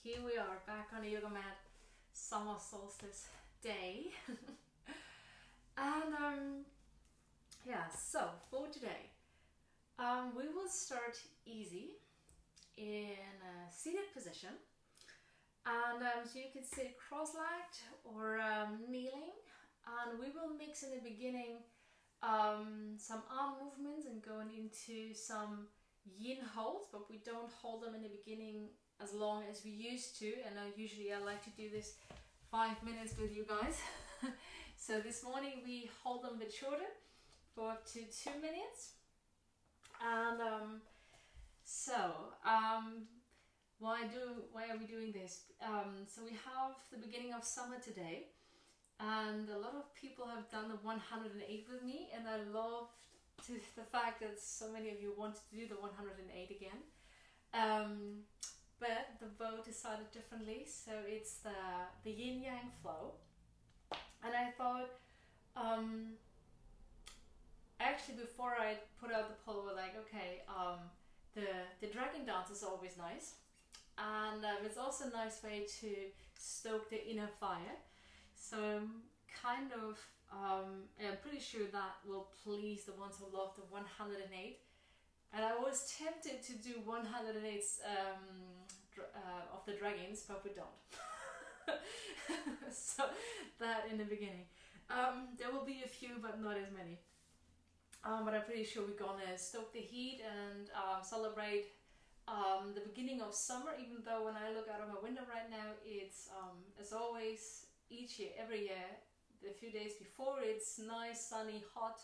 here we are back on a yoga mat, summer solstice day. And yeah, so for today, we will start easy in a seated position. And so you can sit cross-legged or kneeling, and we will mix in the beginning some arm movements and going into some yin holds, but we don't hold them in the beginning as long as we used to. And usually I like to do this 5 minutes with you guys. So this morning we hold them a bit shorter for up to 2 minutes. And why are we doing this? So we have the beginning of summer today, and a lot of people have done the 108 with me, and I loved the fact that so many of you wanted to do the 108 again. But the vote decided differently, so it's the Yin Yang flow. And I thought, actually before I put out the poll, we're like, okay, the dragon dance is always nice, and it's also a nice way to stoke the inner fire. So I'm kind of, I'm pretty sure that will please the ones who love the 108. And I was tempted to do 108s of the dragons, but we don't. So that in the beginning. There will be a few, but not as many. But I'm pretty sure we're gonna stoke the heat and celebrate the beginning of summer, even though when I look out of my window right now, it's as always, each year, every year, the few days before, it's nice, sunny, hot,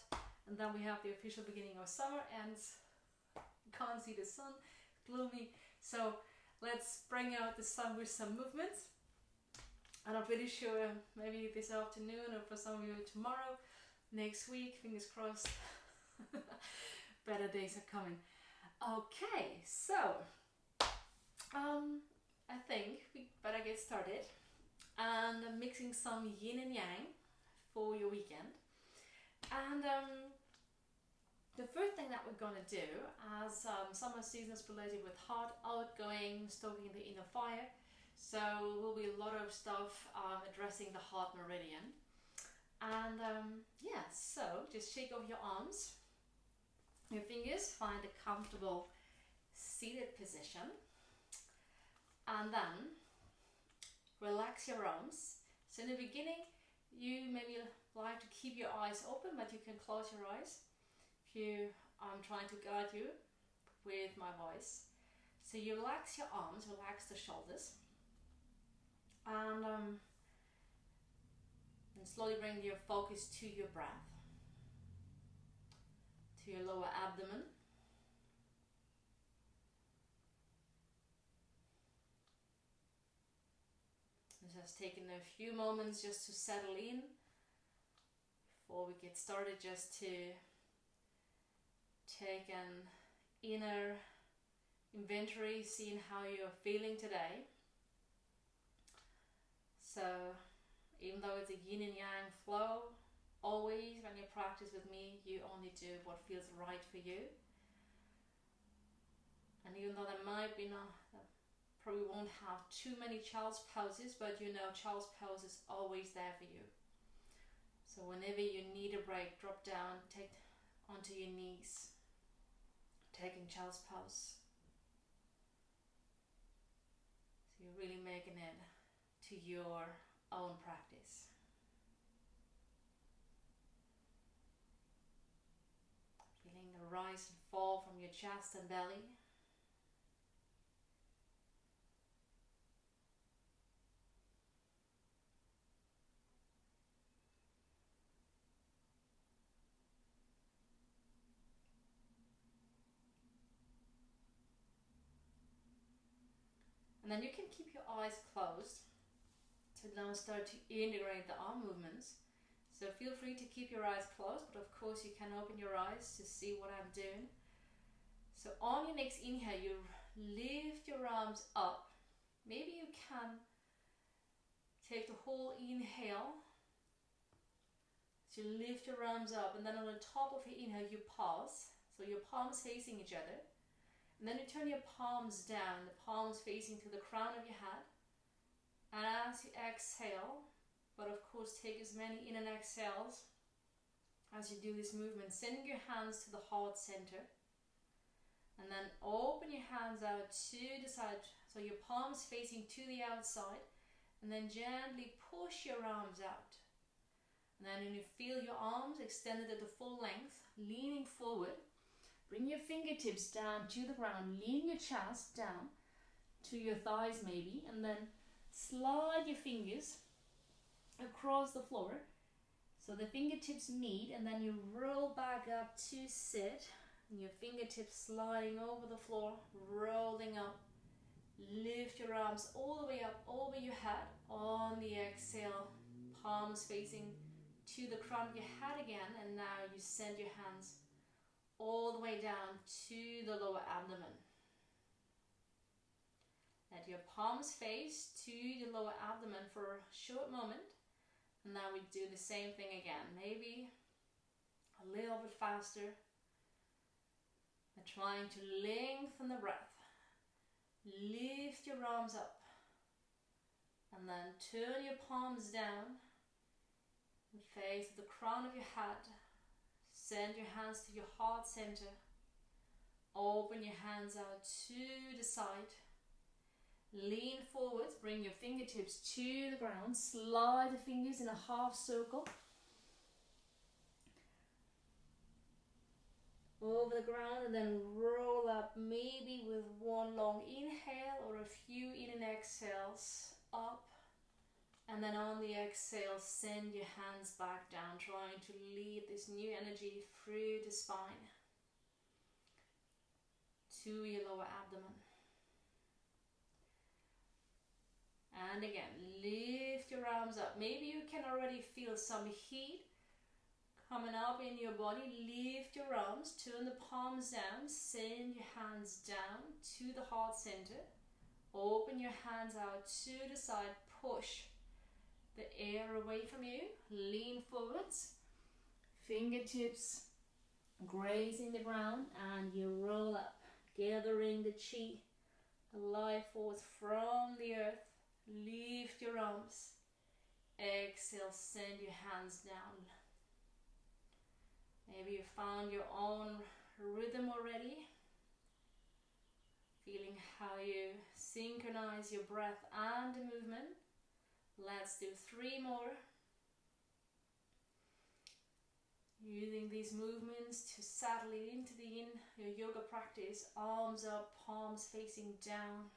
and then we have the official beginning of summer, and you can't see the sun, gloomy. So let's bring out the sun with some movements. And I'm pretty sure maybe this afternoon, or for some of you tomorrow, next week, fingers crossed, better days are coming. Okay, so I think we better get started. And I'm mixing some yin and yang for your weekend. And the first thing that we're gonna do, as summer season is related with hot, outgoing, stoking the inner fire, so there will be a lot of stuff addressing the heart meridian. And yeah, so just shake off your arms, your fingers, find a comfortable seated position, and then relax your arms. So in the beginning, you maybe like to keep your eyes open, but you can close your eyes if I'm trying to guide you with my voice. So you relax your arms, relax the shoulders, and slowly bring your focus to your breath, to your lower abdomen. Just taking a few moments just to settle in before we get started, just to take an inner inventory, seeing how you're feeling today. So even though it's a yin and yang flow, always when you practice with me, you only do what feels right for you. And even though there might be probably won't have too many child's poses, but you know child's pose is always there for you. So whenever you need a break, drop down, take onto your knees, taking child's pose. So you're really making it to your own practice. Feeling the rise and fall from your chest and belly. And then you can keep your eyes closed to now start to integrate the arm movements. So feel free to keep your eyes closed, but of course you can open your eyes to see what I'm doing. So on your next inhale, you lift your arms up. Maybe you can take the whole inhale. So you lift your arms up, and then on the top of your inhale, you pause. So your palms facing each other. And then you turn your palms down, the palms facing to the crown of your head. And as you exhale, but of course take as many in and exhales as you do this movement, send your hands to the heart center. And then open your hands out to the side, so your palms facing to the outside. And then gently push your arms out. And then when you feel your arms extended at the full length, leaning forward, bring your fingertips down to the ground, lean your chest down to your thighs maybe, and then slide your fingers across the floor so the fingertips meet, and then you roll back up to sit, and your fingertips sliding over the floor, rolling up. Lift your arms all the way up over your head. On the exhale, palms facing to the crown of your head again, and now you send your hands all the way down to the lower abdomen. Let your palms face to the lower abdomen for a short moment, and now we do the same thing again, maybe a little bit faster, and trying to lengthen the breath. Lift your arms up, and then turn your palms down and face the crown of your head. Send your hands to your heart center. Open your hands out to the side. Lean forwards, bring your fingertips to the ground. Slide the fingers in a half circle over the ground, and then roll up, maybe with one long inhale or a few in and exhales up. And then on the exhale, send your hands back down, trying to lead this new energy through the spine to your lower abdomen. And again, lift your arms up. Maybe you can already feel some heat coming up in your body. Lift your arms, turn the palms down, send your hands down to the heart center. Open your hands out to the side, push the air away from you, lean forwards, fingertips grazing the ground, and you roll up, gathering the chi, the life force from the earth. Lift your arms, exhale, send your hands down. Maybe you found your own rhythm already, feeling how you synchronize your breath and the movement. Let's do 3 more. Using these movements to settle into your yoga practice. Arms up, palms facing down.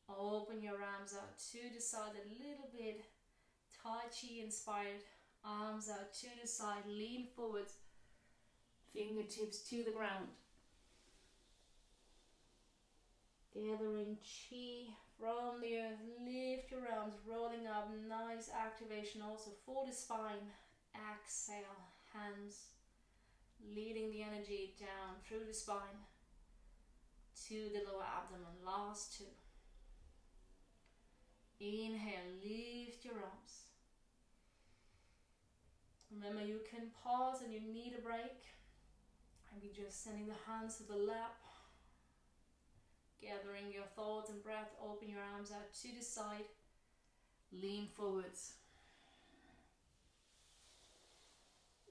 Open your arms out to the side a little bit. Tai Chi inspired. Arms out to the side, lean forwards. Fingertips to the ground. Gathering chi from the earth. Lift your arms, rolling up. Nice activation also for the spine. Exhale, hands leading the energy down through the spine to the lower abdomen. Last 2. Inhale, lift your arms. Remember, you can pause and you need a break. Maybe just sending the hands to the lap. Gathering your thoughts and breath. Open your arms out to the side. Lean forwards.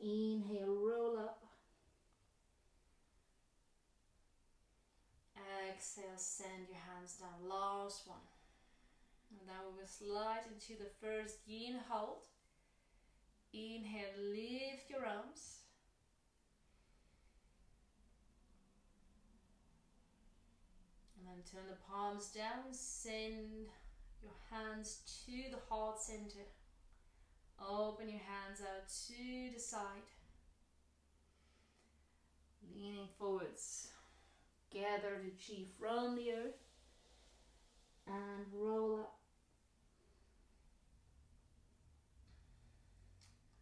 Inhale, roll up. Exhale, send your hands down. Last one. And then we will slide into the first yin hold. Inhale, lift your arms. And then turn the palms down. Send your hands to the heart center. Open your hands out to the side. Leaning forwards. Gather the chi from the earth. And roll up.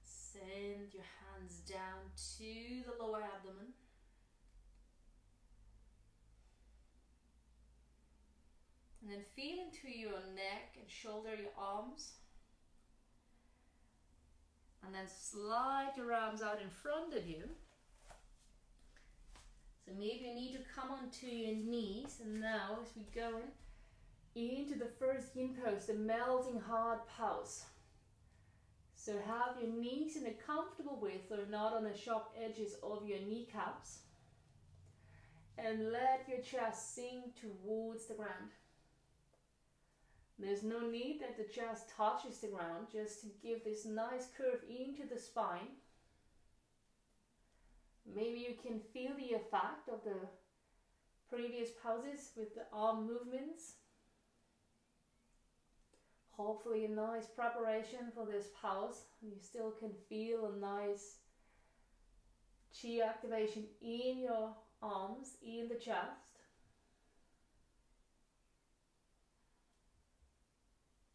Send your hands down to the lower abdomen. And then feel into your neck and shoulder, your arms. And then slide your arms out in front of you. So maybe you need to come onto your knees, and now as we go into the first yin pose, the melting heart pose. So have your knees in a comfortable width, or not on the sharp edges of your kneecaps. And let your chest sink towards the ground. There's no need that the chest touches the ground, just to give this nice curve into the spine. Maybe you can feel the effect of the previous poses with the arm movements. Hopefully a nice preparation for this pose. You still can feel a nice chi activation in your arms, in the chest.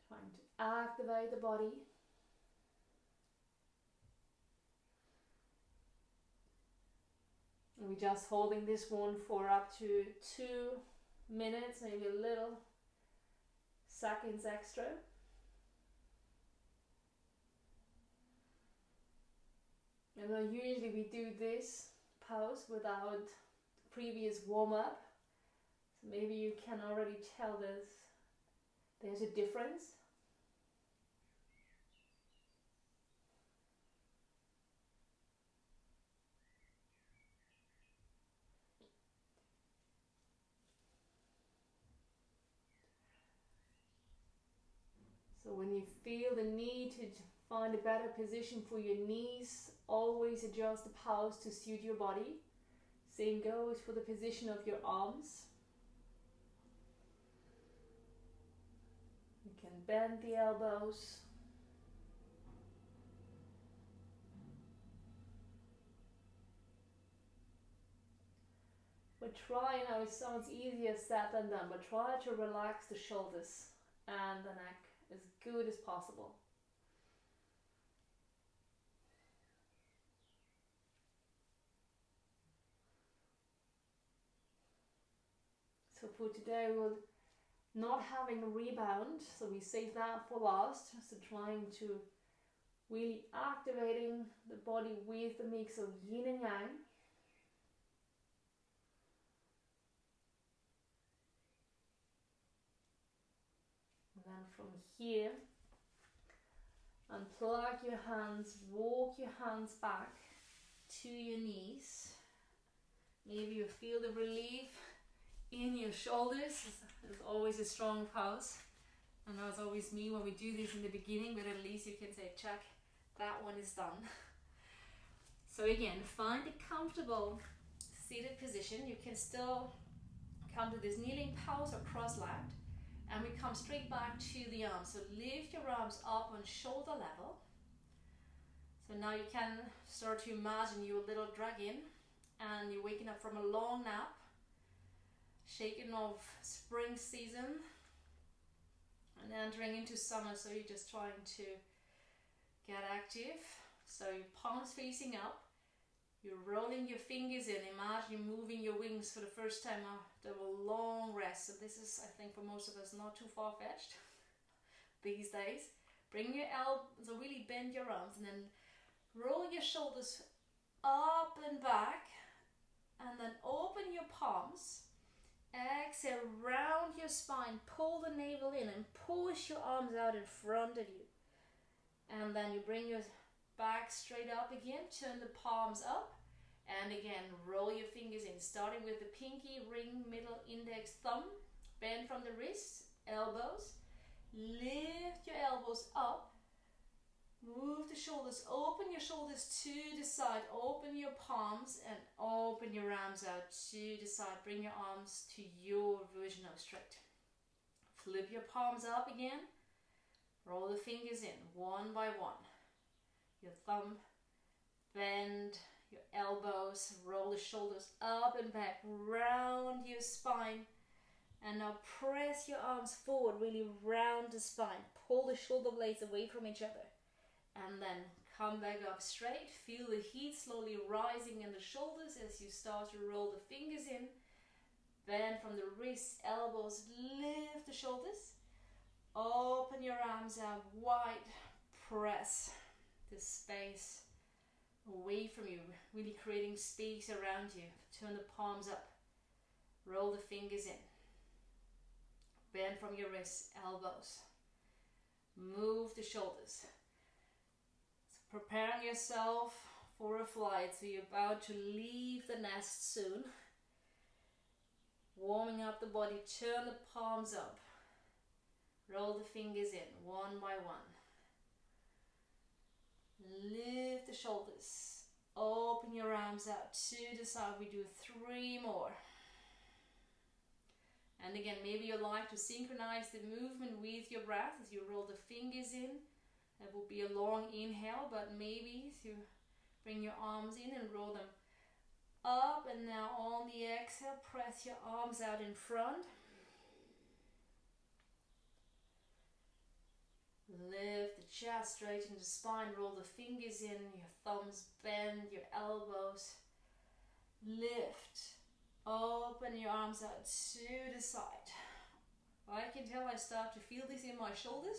Trying to activate the body. And we're just holding this one for up to 2 minutes, maybe a little seconds extra. And then usually we do this pose without previous warm-up. So maybe you can already tell there's a difference. So when you feel the need to find a better position for your knees, always adjust the pose to suit your body. Same goes for the position of your arms. You can bend the elbows. But try, now it sounds easier said than done, but try to relax the shoulders and the neck as good as possible. So for today we'll not having a rebound, so we save that for last. So trying to really activating the body with the mix of yin and yang. And then from here, unplug your hands, walk your hands back to your knees. Maybe you feel the relief in your shoulders. It's always a strong pose. I know it's always me when we do this in the beginning, but at least you can say, check, that one is done. So again, find a comfortable seated position. You can still come to this kneeling pose or cross-legged, and we come straight back to the arms. So lift your arms up on shoulder level. So now you can start to imagine you're a little dragon and you're waking up from a long nap, shaking off spring season and entering into summer. So you're just trying to get active. So your palms facing up, you're rolling your fingers in. Imagine you're moving your wings for the first time after a long rest. So this is, I think, for most of us not too far-fetched these days. Bring your elbows, so really bend your arms and then roll your shoulders up and back, and then open your palms. Exhale, round your spine, pull the navel in and push your arms out in front of you. And then you bring your back straight up again, turn the palms up, and again roll your fingers in, starting with the pinky, ring, middle, index, thumb. Bend from the wrists, elbows. Lift your elbows up. Move the shoulders, open your shoulders to the side, open your palms and open your arms out to the side. Bring your arms to your version of straight. Flip your palms up again. Roll the fingers in one by one. Your thumb, bend your elbows, roll the shoulders up and back, round your spine. And now press your arms forward, really round the spine. Pull the shoulder blades away from each other. And then come back up straight. Feel the heat slowly rising in the shoulders as you start to roll the fingers in. Bend from the wrists, elbows, lift the shoulders. Open your arms out wide. Press the space away from you, really creating space around you. Turn the palms up, roll the fingers in, bend from your wrists, elbows, move the shoulders. So preparing yourself for a flight, so you're about to leave the nest soon. Warming up the body, turn the palms up, roll the fingers in one by one. Lift the shoulders, open your arms out to the side. We do 3 more. And again, maybe you like to synchronize the movement with your breath as you roll the fingers in. That will be a long inhale, but maybe as you bring your arms in and roll them up, and now on the exhale, press your arms out in front. Lift the chest, straighten the spine, roll the fingers in, your thumbs bend, your elbows. Lift, open your arms out to the side. I can tell I start to feel this in my shoulders.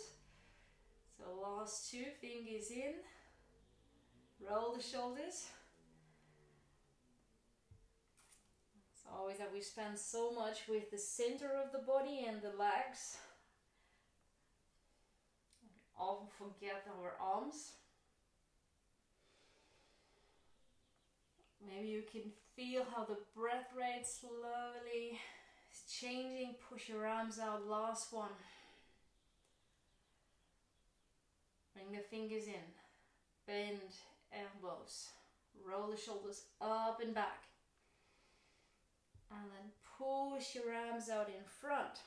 So last 2, fingers in, roll the shoulders. It's always that we spend so much with the center of the body and the legs. Often forget our arms. Maybe you can feel how the breath rate slowly is changing. Push your arms out, last one. Bring the fingers in, bend elbows, roll the shoulders up and back. And then push your arms out in front.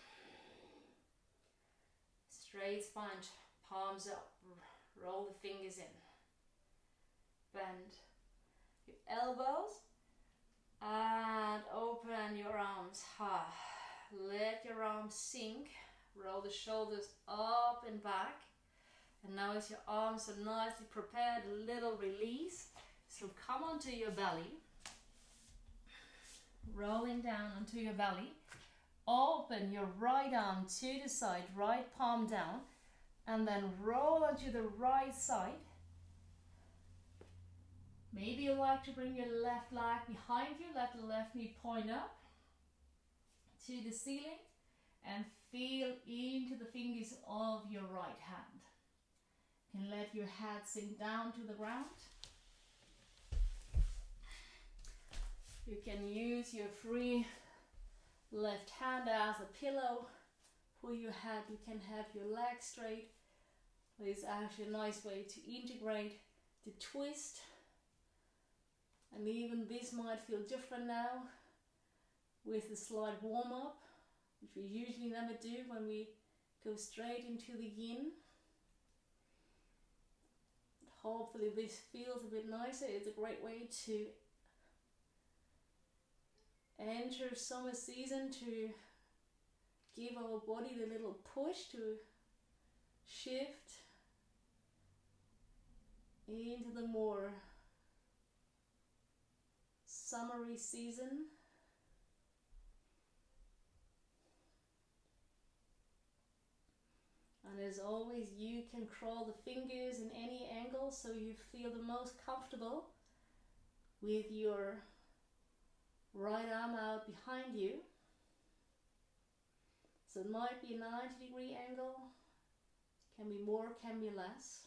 Straight spine. Palms up, roll the fingers in, bend your elbows and open your arms. Let your arms sink, roll the shoulders up and back. And now as your arms are nicely prepared, a little release. So come onto your belly, rolling down onto your belly. Open your right arm to the side, right palm down. And then roll onto the right side. Maybe you like to bring your left leg behind you, let the left knee point up to the ceiling and feel into the fingers of your right hand. You can let your head sink down to the ground. You can use your free left hand as a pillow for your head. You can have your legs straight. It's actually a nice way to integrate the twist. And even this might feel different now with the slight warm up, which we usually never do when we go straight into the yin. Hopefully this feels a bit nicer. It's a great way to enter summer season, to give our body the little push to shift into the more summery season. And as always, you can crawl the fingers in any angle so you feel the most comfortable with your right arm out behind you. So it might be a 90-degree angle, can be more, can be less.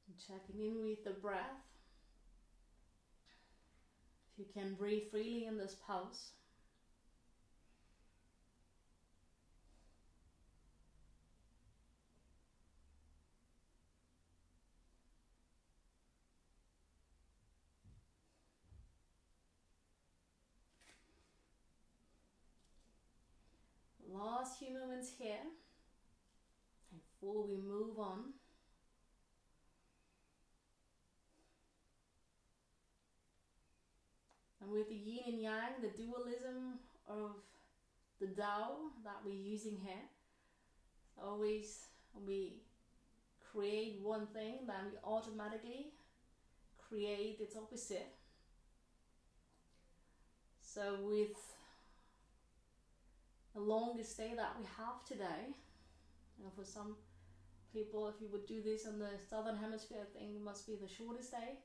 And checking in with the breath. If you can breathe freely in this pose. Last few moments here, and before we move on. And with the yin and yang, the dualism of the Tao that we're using here, always when we create one thing, then we automatically create its opposite. So with the longest day that we have today. And for some people, if you would do this on the southern hemisphere, I think it must be the shortest day.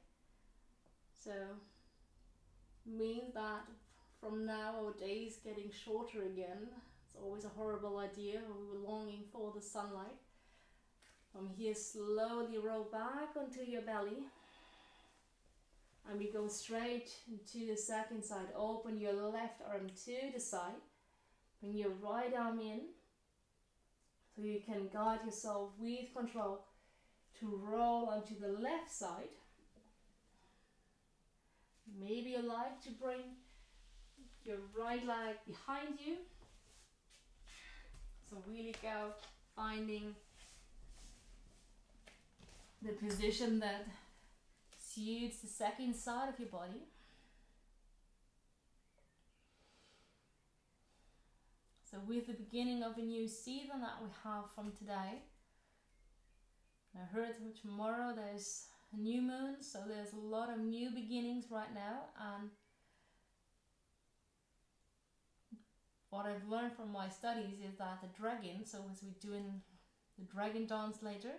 So means that from now our days getting shorter again. It's always a horrible idea. We were longing for the sunlight. From here, slowly roll back onto your belly. And we go straight into the second side. Open your left arm to the side. Bring your right arm in. So you can guide yourself with control to roll onto the left side. Maybe you like to bring your right leg behind you. So really go finding the position that suits the second side of your body. So with the beginning of a new season that we have from today, I heard tomorrow there's a new moon, so there's a lot of new beginnings right now. And what I've learned from my studies is that the dragon, so as we're doing the dragon dance later,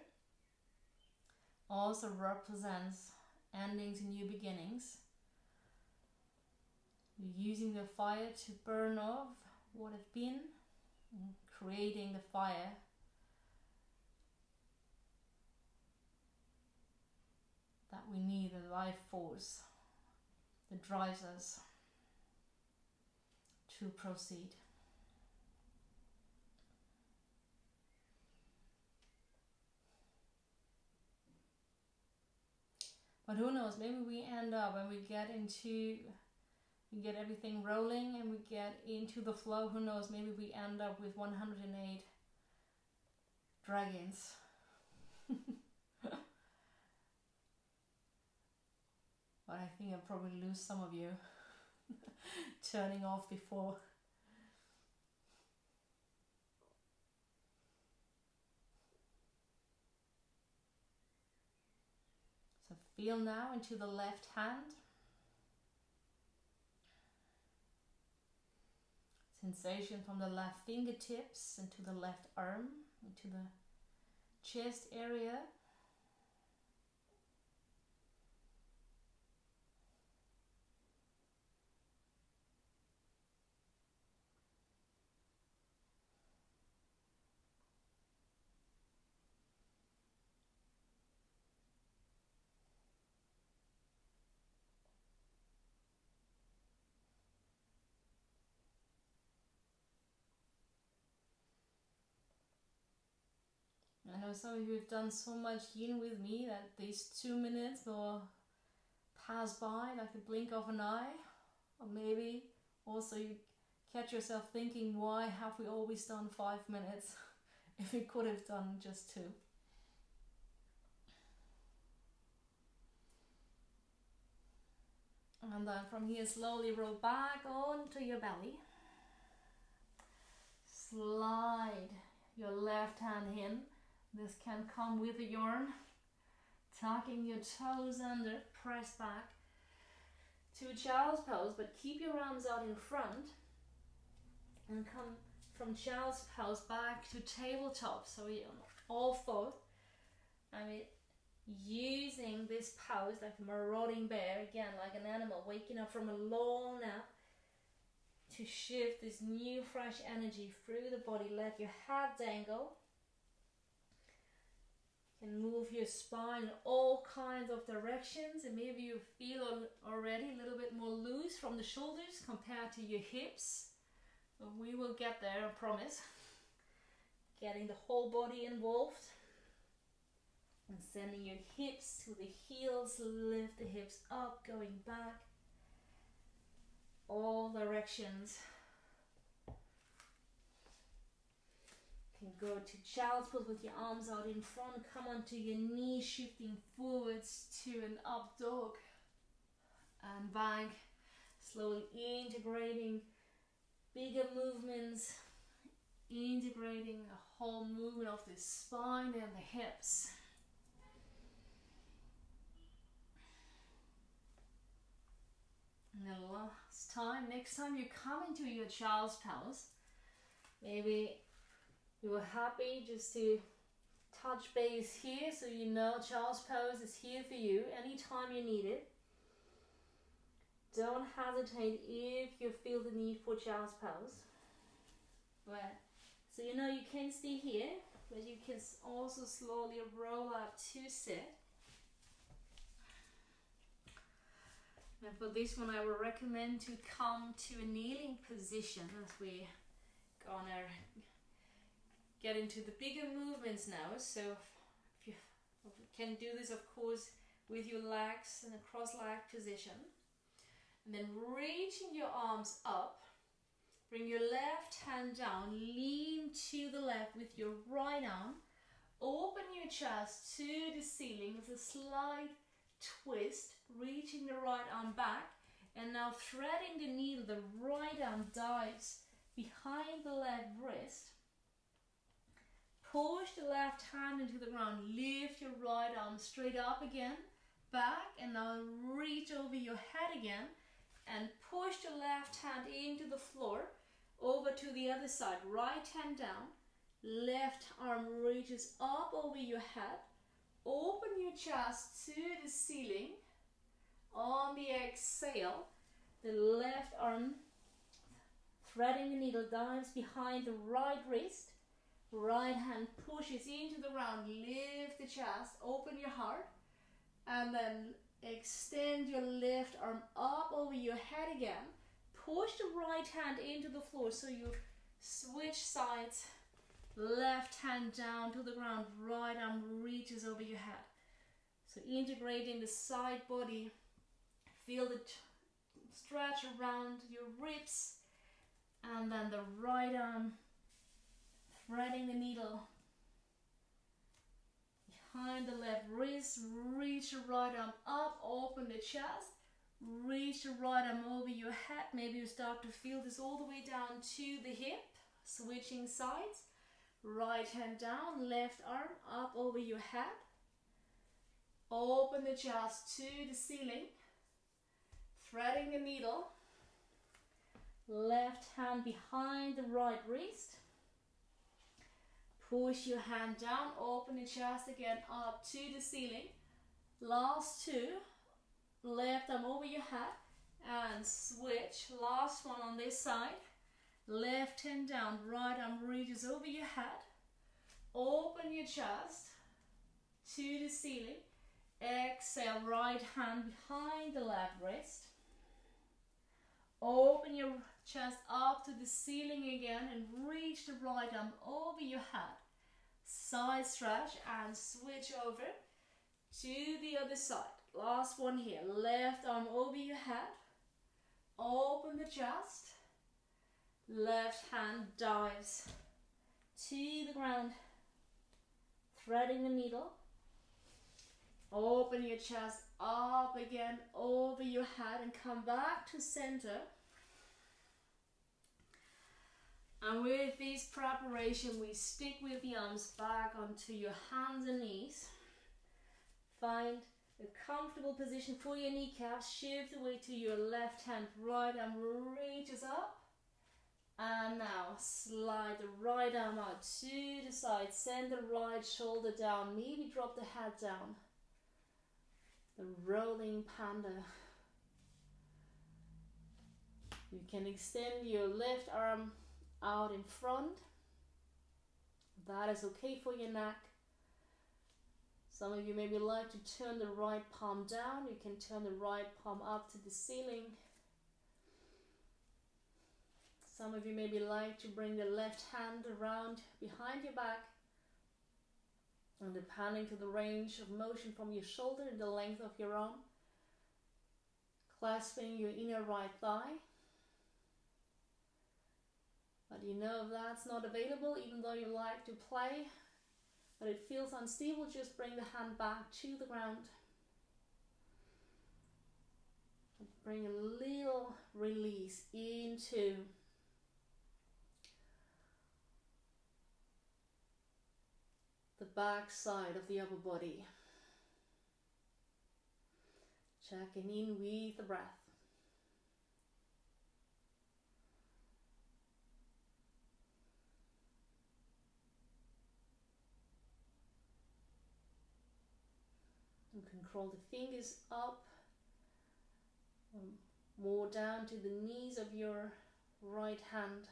also represents endings and new beginnings. You're using the fire to burn off what has been, and creating the fire that we need, a life force that drives us to proceed. But who knows, maybe we end up when we get everything rolling and we get into the flow, who knows, maybe we end up with 108 dragons. But I think I'll probably lose some of you turning off before. So feel now into the left hand. Sensation from the left fingertips into the left arm, into the chest area. I know some of you have done so much yin with me that these 2 minutes will pass by like the blink of an eye. Or maybe also you catch yourself thinking, why have we always done 5 minutes if we could have done just 2? And then from here, slowly roll back onto your belly. Slide your left hand in. This can come with a yarn. Tucking your toes under, press back to child's pose, but keep your arms out in front. And come from child's pose back to tabletop. So you're on all fours. Using this pose like a marauding bear, again like an animal waking up from a long nap, to shift this new fresh energy through the body. Let your head dangle. You can move your spine in all kinds of directions, and maybe you feel already a little bit more loose from the shoulders compared to your hips. But we will get there, I promise. Getting the whole body involved. And sending your hips to the heels, lift the hips up, going back. All directions. You can go to child's pose with your arms out in front. Come onto your knees, shifting forwards to an up dog. And back. Slowly integrating bigger movements. Integrating a whole movement of the spine and the hips. And the last time, next time you come into your child's pose, Maybe you were happy just to touch base here, so you know Childspose is here for you anytime you need it. Don't hesitate if you feel the need for Childspose. But so you know you can stay here, but you can also slowly roll up to sit. And for this one, I would recommend to come to a kneeling position as we gonna get into the bigger movements now. So if you can do this, of course, with your legs in a cross-leg position. And then reaching your arms up, bring your left hand down, lean to the left with your right arm, open your chest to the ceiling with a slight twist, reaching the right arm back, and now threading the needle, the right arm dives behind the left wrist. Push the left hand into the ground, lift your right arm straight up again, back, and now reach over your head again, and push the left hand into the floor, over to the other side, right hand down, left arm reaches up over your head, open your chest to the ceiling. On the exhale, the left arm, threading the needle, dives behind the right wrist, right hand pushes into the ground, lift the chest, open your heart, and then extend your left arm up over your head again. Push the right hand into the floor, so you switch sides. Left hand down to the ground, right arm reaches over your head. So integrating the side body, feel the stretch around your ribs, and then the right arm threading the needle behind the left wrist, reach the right arm up, open the chest, reach the right arm over your head. Maybe you start to feel this all the way down to the hip, switching sides. Right hand down, left arm up over your head. Open the chest to the ceiling. Threading the needle. Left hand behind the right wrist. Push your hand down, open the chest again up to the ceiling. Last two. Left arm over your head and switch. Last one on this side. Left hand down, right arm reaches over your head. Open your chest to the ceiling. Exhale, right hand behind the left wrist. Open your chest up to the ceiling again and reach the right arm over your head. Side stretch and switch over to the other side. Last one here. Left arm over your head. Open the chest. Left hand dives to the ground, threading the needle. Open your chest up again over your head and come back to center. And with this preparation, we stick with the arms back onto your hands and knees. Find a comfortable position for your kneecaps. Shift the weight to your left hand, right arm reaches up. And now slide the right arm out to the side, send the right shoulder down, maybe drop the head down. The rolling panda. You can extend your left arm out in front. That is okay for your neck. Some of you maybe like to turn the right palm down. You can turn the right palm up to the ceiling. Some of you maybe like to bring the left hand around behind your back, and depending to the range of motion from your shoulder and the length of your arm, clasping your inner right thigh. But you know if that's not available, even though you like to play, but it feels unstable, just bring the hand back to the ground. And bring a little release into the back side of the upper body. Checking in with the breath. can crawl the fingers up, more down to the knees of your right hand.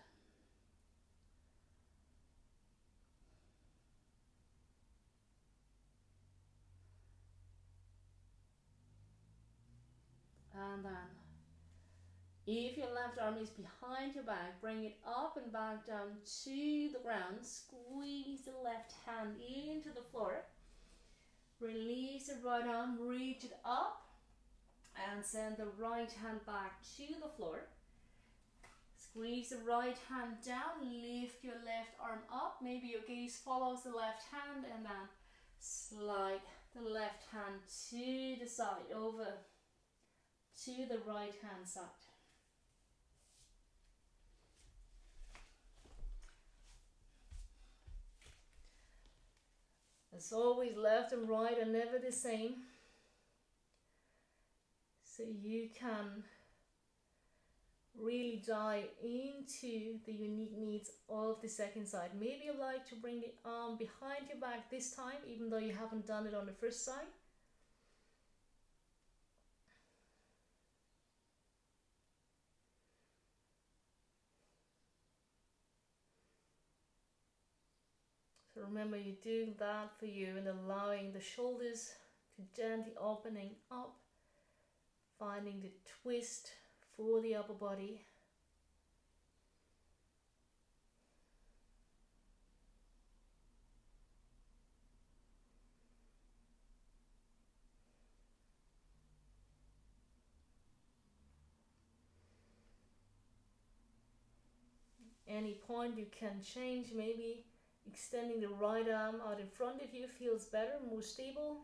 And then, if your left arm is behind your back, bring it up and back down to the ground. Squeeze the left hand into the floor. Release the right arm, reach it up, and send the right hand back to the floor. Squeeze the right hand down, lift your left arm up. Maybe your gaze follows the left hand, and then slide the left hand to the side, over to the right hand side. As always, left and right are never the same. So you can really dive into the unique needs of the second side. Maybe you like to bring the arm behind your back this time, even though you haven't done it on the first side. So remember, you're doing that for you and allowing the shoulders to gently opening up, finding the twist for the upper body. Any point you can change, maybe extending the right arm out in front of you feels better, more stable.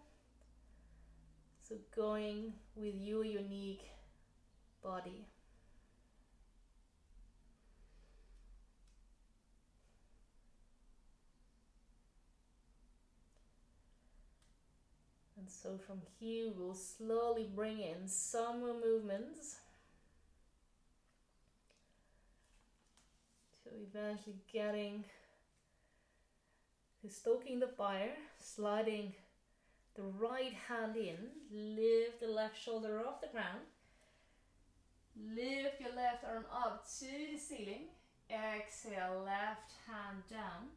So going with your unique body. And so from here we'll slowly bring in some more movements to eventually getting to stoking the fire, sliding the right hand in, lift the left shoulder off the ground, lift your left arm up to the ceiling, exhale, left hand down,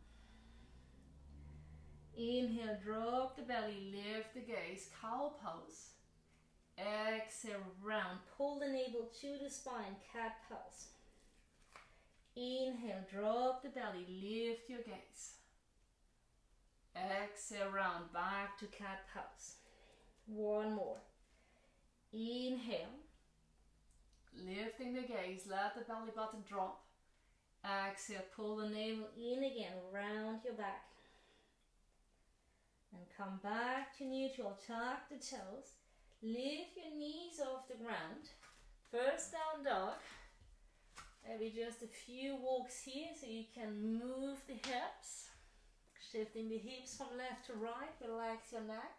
inhale, drop the belly, lift the gaze, cow pose, exhale, round, pull the navel to the spine, cat pose, inhale, drop the belly, lift your gaze, exhale, round, back to cat pose. One more. Inhale, lifting the gaze, let the belly button drop. Exhale, pull the navel in again, round your back. And come back to neutral, tuck the toes. Lift your knees off the ground. First down dog. Maybe just a few walks here so you can move the hips. Shifting the hips from left to right, relax your neck.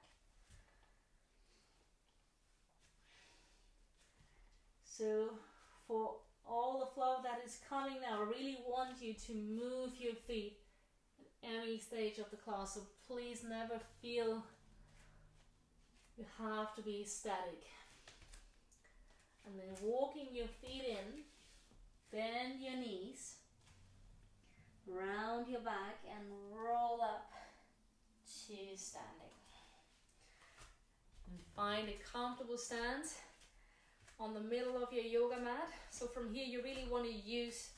So for all the flow that is coming now, I really want you to move your feet at any stage of the class. So please never feel you have to be static. And then walking your feet in, bend your knees. Round your back and roll up to standing. And find a comfortable stance on the middle of your yoga mat. So from here you really want to use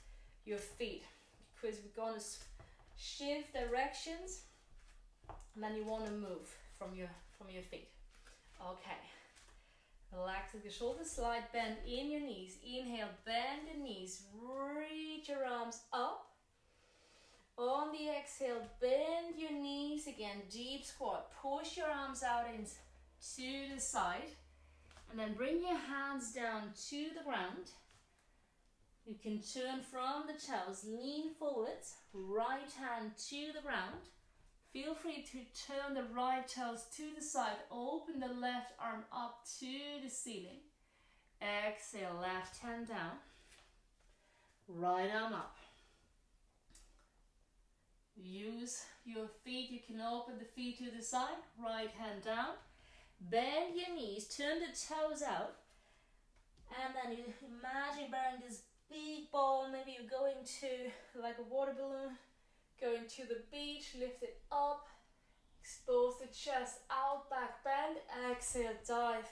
your feet because we're going to shift directions and then you want to move from your feet. Okay. Relaxing the shoulders, slide, bend in your knees. Inhale, bend the knees, reach your arms up. On the exhale, bend your knees again, deep squat. Push your arms out to the side. And then bring your hands down to the ground. You can turn from the toes, lean forwards, right hand to the ground. Feel free to turn the right toes to the side. Open the left arm up to the ceiling. Exhale, left hand down. Right arm up. Use your feet, you can open the feet to the side, right hand down. Bend your knees, turn the toes out, and then you imagine bearing this big ball. Maybe you're going to, like a water balloon, going to the beach, lift it up, expose the chest out, back bend, exhale, dive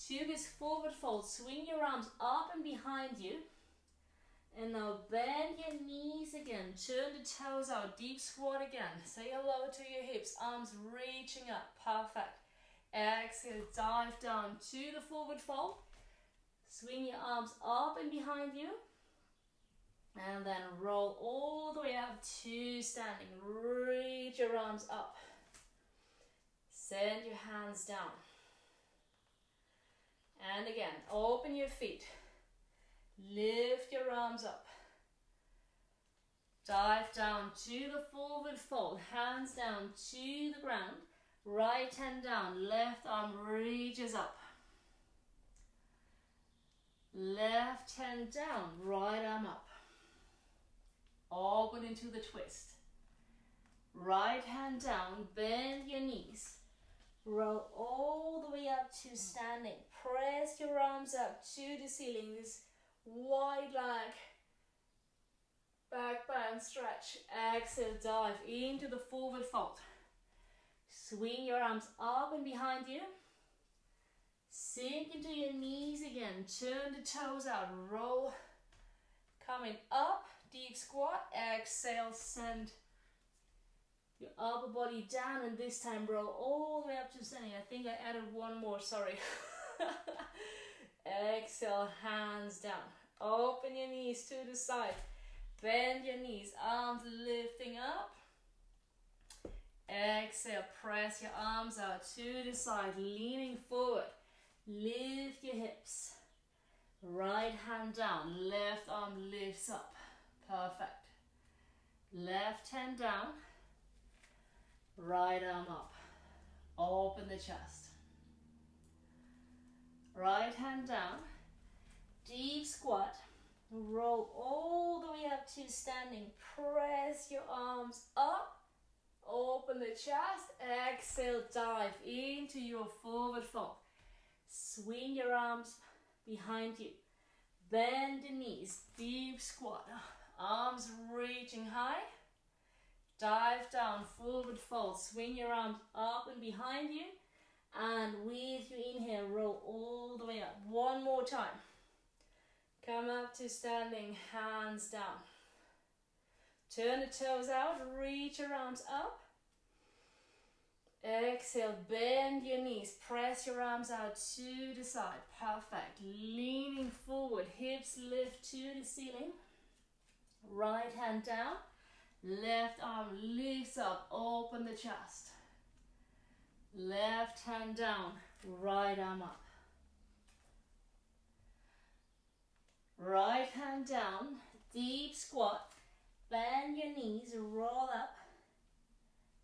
to this forward fold. Swing your arms up and behind you. And now bend your knees again, turn the toes out, deep squat again. Say hello to your hips, arms reaching up, perfect. Exhale, dive down to the forward fold. Swing your arms up and behind you. And then roll all the way up to standing. Reach your arms up. Send your hands down. And again, open your feet. Lift your arms up. Dive down to the forward fold. Hands down to the ground. Right hand down. Left arm reaches up. Left hand down. Right arm up. Open into the twist. Right hand down. Bend your knees. Roll all the way up to standing. Press your arms up to the ceiling. This wide leg, back bend stretch. Exhale, dive into the forward fold. Swing your arms up and behind you. Sink into your knees again. Turn the toes out. Roll. Coming up. Deep squat. Exhale, send your upper body down, and this time roll all the way up to standing. I think I added one more, sorry. Exhale, hands down. Open your knees to the side. Bend your knees, arms lifting up. Exhale, press your arms out to the side, leaning forward. Lift your hips. Right hand down, left arm lifts up. Perfect. Left hand down, right arm up. Open the chest. Right hand down, deep squat. Roll all the way up to standing. Press your arms up. Open the chest. Exhale, dive into your forward fold. Swing your arms behind you. Bend the knees. Deep squat. Arms reaching high. Dive down, forward fold. Swing your arms up and behind you. And with your inhale, roll all the way up. One more time. Come up to standing, hands down. Turn the toes out, reach your arms up. Exhale, bend your knees, press your arms out to the side. Perfect. Leaning forward, hips lift to the ceiling. Right hand down, left arm lifts up, open the chest. Left hand down, right arm up. Right hand down, deep squat. Bend your knees, roll up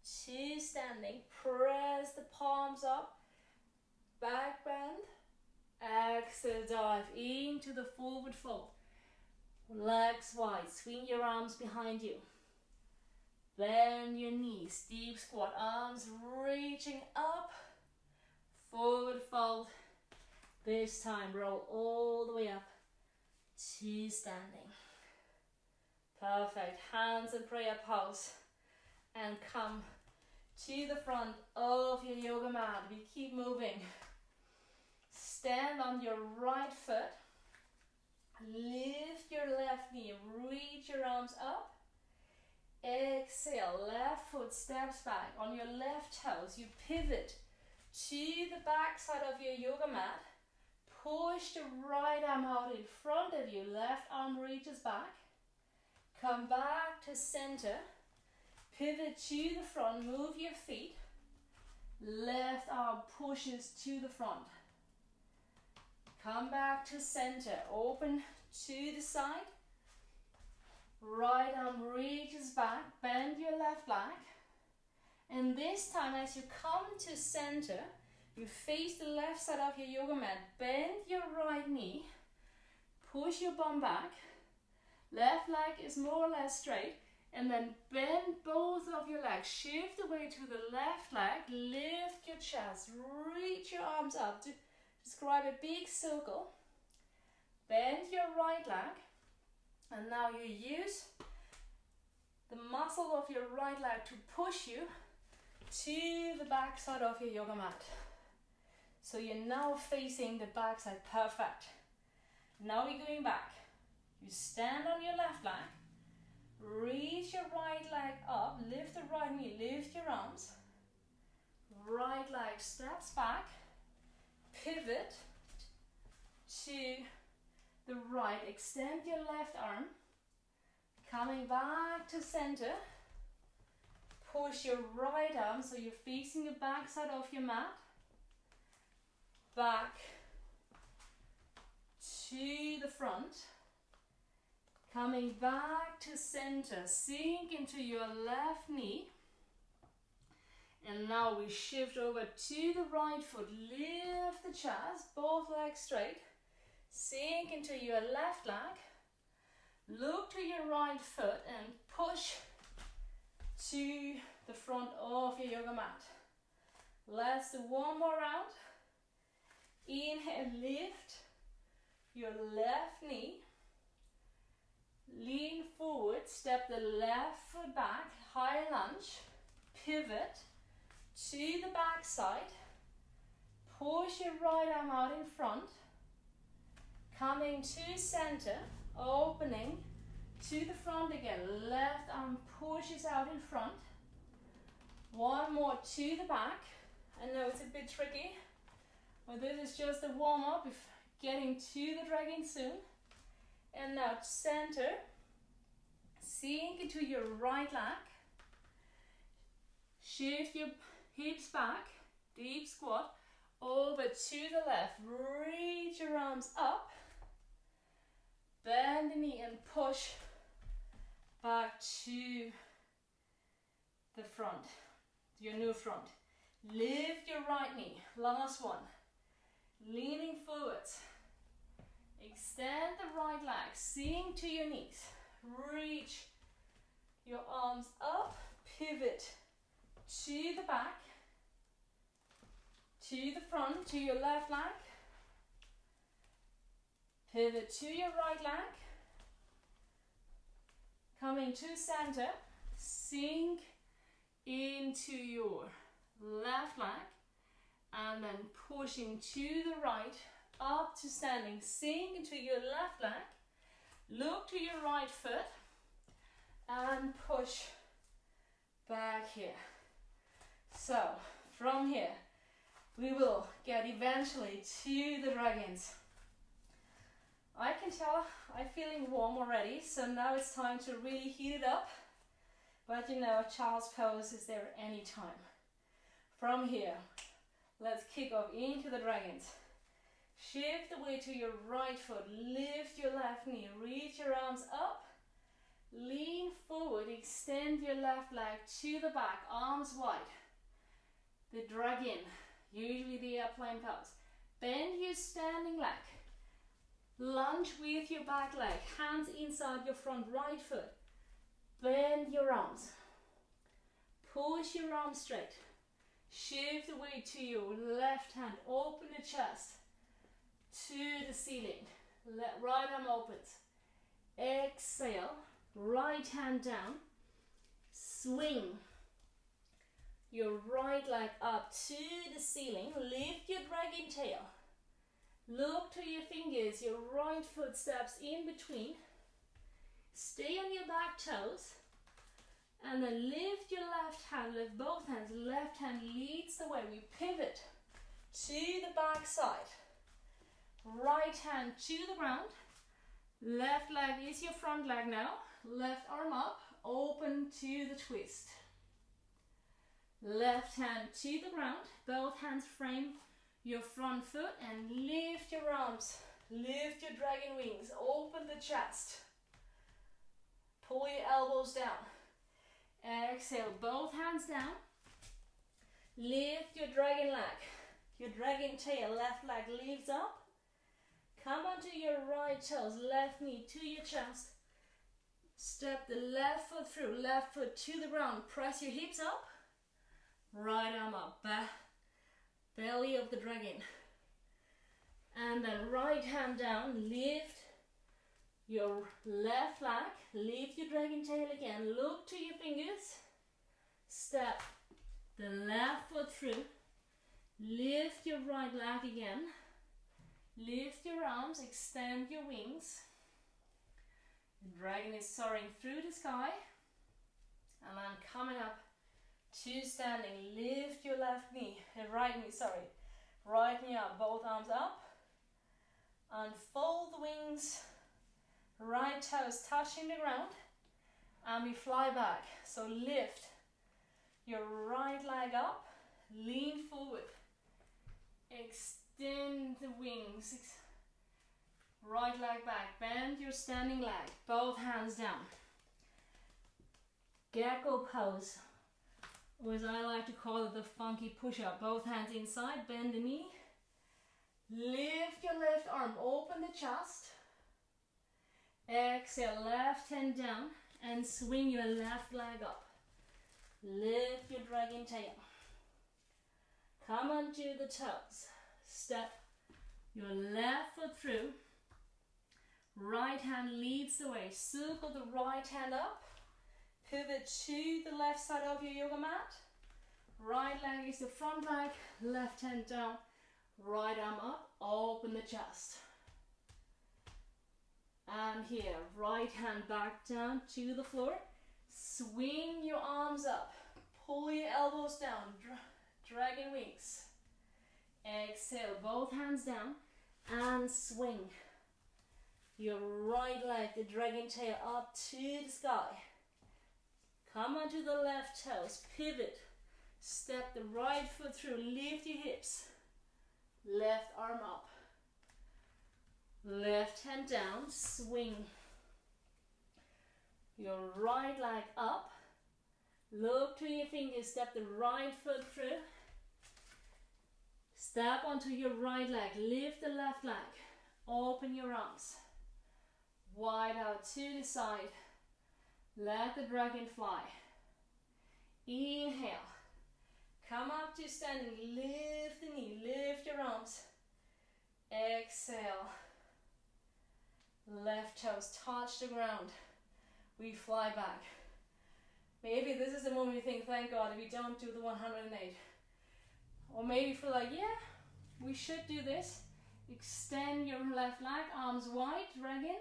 to standing. Press the palms up, back bend. Exhale, dive into the forward fold. Legs wide, swing your arms behind you. Bend your knees, deep squat, arms reaching up. Forward fold. This time roll all the way up to standing. Perfect. Hands in prayer pose. And come to the front of your yoga mat. We keep moving. Stand on your right foot. Lift your left knee. Reach your arms up. Exhale. Left foot steps back. On your left toes, you pivot to the back side of your yoga mat. Push the right arm out in front of you. Left arm reaches back. Come back to center. Pivot to the front. Move your feet. Left arm pushes to the front. Come back to center. Open to the side. Right arm reaches back. Bend your left leg. And this time, as you come to center, you face the left side of your yoga mat. Bend your right knee. Push your bum back. Left leg is more or less straight. And then bend both of your legs. Shift the weight to the left leg. Lift your chest. Reach your arms up. Describe a big circle. Bend your right leg. And now you use the muscle of your right leg to push you to the back side of your yoga mat. So you're now facing the back side. Perfect. Now we're going back. You stand on your left leg. Reach your right leg up. Lift the right knee. Lift your arms. Right leg steps back. Pivot to the right. Extend your left arm. Coming back to center. Push your right arm so you're facing the back side of your mat. Back to the front. Coming back to center. Sink into your left knee. And now we shift over to the right foot. Lift the chest, both legs straight. Sink into your left leg. Look to your right foot and push to the front of your yoga mat. Let's do one more round. Inhale, lift your left knee. Lean forward, step the left foot back, high lunge, pivot to the back side. Push your right arm out in front. Coming to center, opening to the front again. Left arm pushes out in front. One more to the back. I know it's a bit tricky, but this is just a warm up. If getting to the dragon soon. And now center. Sink into your right leg. Shift your hips back. Deep squat. Over to the left. Reach your arms up. Bend the knee and push back to the front, your new front. Lift your right knee, last one. Leaning forwards. Extend the right leg, sink to your knees. Reach your arms up, pivot to the back, to the front, to your left leg. Pivot to your right leg. Coming to center. Sink into your left leg. And then pushing to the right. Up to standing. Sink into your left leg. Look to your right foot. And push back here. So, from here, we will get eventually to the dragons. I can tell I'm feeling warm already, so now it's time to really heat it up. But you know, Childspose is there anytime. From here, let's kick off into the dragons. Shift the weight to your right foot, lift your left knee, reach your arms up, lean forward, extend your left leg to the back, arms wide. The dragon, usually the airplane pose. Bend your standing leg. Lunge with your back leg, hands inside your front right foot. Bend your arms. Push your arms straight. Shift the weight to your left hand. Open the chest to the ceiling. Right arm opens. Exhale. Right hand down. Swing your right leg up to the ceiling. Lift your dragon tail. Look to your fingers, your right foot steps in between. Stay on your back toes. And then lift your left hand, lift both hands. Left hand leads the way. We pivot to the back side. Right hand to the ground. Left leg is your front leg now. Left arm up, open to the twist. Left hand to the ground. Both hands frame your front foot and lift your arms. Lift your dragon wings. Open the chest. Pull your elbows down. Exhale, both hands down. Lift your dragon leg. Your dragon tail, left leg lifts up. Come onto your right toes, left knee to your chest. Step the left foot through, left foot to the ground. Press your hips up. Right arm up, belly of the dragon. And then right hand down, lift your left leg, lift your dragon tail again, look to your fingers, step the left foot through, lift your right leg again, lift your arms, extend your wings. The dragon is soaring through the sky, and then coming up to standing, lift your left knee, right knee up, both arms up, unfold the wings, right toes touching the ground, and we fly back. So lift your right leg up, lean forward, extend the wings, right leg back, bend your standing leg, both hands down. Gecko pose, or as I like to call it, the funky push-up. Both hands inside, bend the knee, lift your left arm, open the chest. Exhale, left hand down and swing your left leg up. Lift your dragon tail. Come onto the toes. Step your left foot through. Right hand leads the way. Circle the right hand up. Pivot to the left side of your yoga mat. Right leg is the front leg. Left hand down. Right arm up. Open the chest. And here, right hand back down to the floor. Swing your arms up. Pull your elbows down. Dragon wings. Exhale, both hands down. And swing your right leg, the dragon tail, up to the sky. Come onto the left toes. Pivot. Step the right foot through. Lift your hips. Left arm up. Left hand down, swing your right leg up, look to your fingers, step the right foot through, step onto your right leg, lift the left leg, open your arms, wide out to the side, let the dragon fly. Inhale, come up to standing, lift the knee, lift your arms, exhale. Left toes touch the ground. We fly back. Maybe this is the moment you think, thank God, we don't do the 108. Or maybe you feel like, yeah, we should do this. Extend your left leg, arms wide, dragon.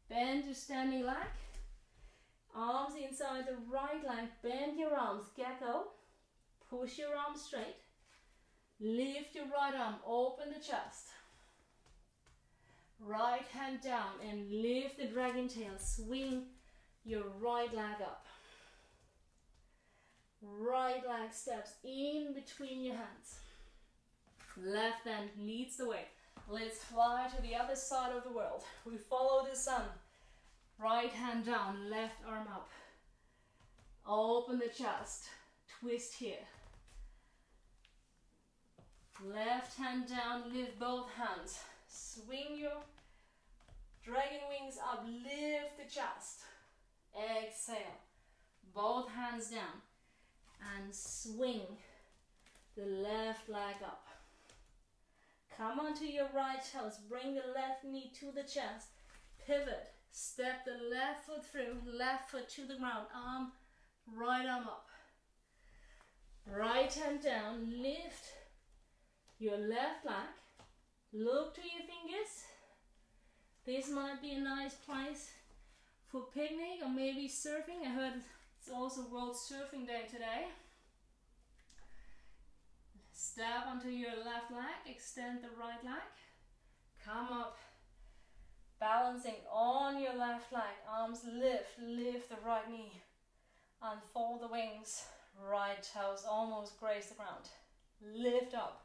Bend your standing leg. Arms inside the right leg. Bend your arms, gecko. Push your arms straight. Lift your right arm, open the chest. Right hand down and lift the dragon tail. Swing your right leg up. Right leg steps in between your hands. Left hand leads the way. Let's fly to the other side of the world. We follow the sun. Right hand down, left arm up. Open the chest. Twist here. Left hand down, lift both hands. Swing your dragon wings up, lift the chest. Exhale, both hands down and swing the left leg up. Come onto your right toes, bring the left knee to the chest, pivot, step the left foot through, left foot to the ground, right arm up. Right hand down, lift your left leg. Look to your fingers. This might be a nice place for picnic or maybe surfing. I heard it's also World Surfing Day today. Step onto your left leg, extend the right leg. Come up, balancing on your left leg. Arms lift the right knee. Unfold the wings, right toes almost graze the ground. Lift up.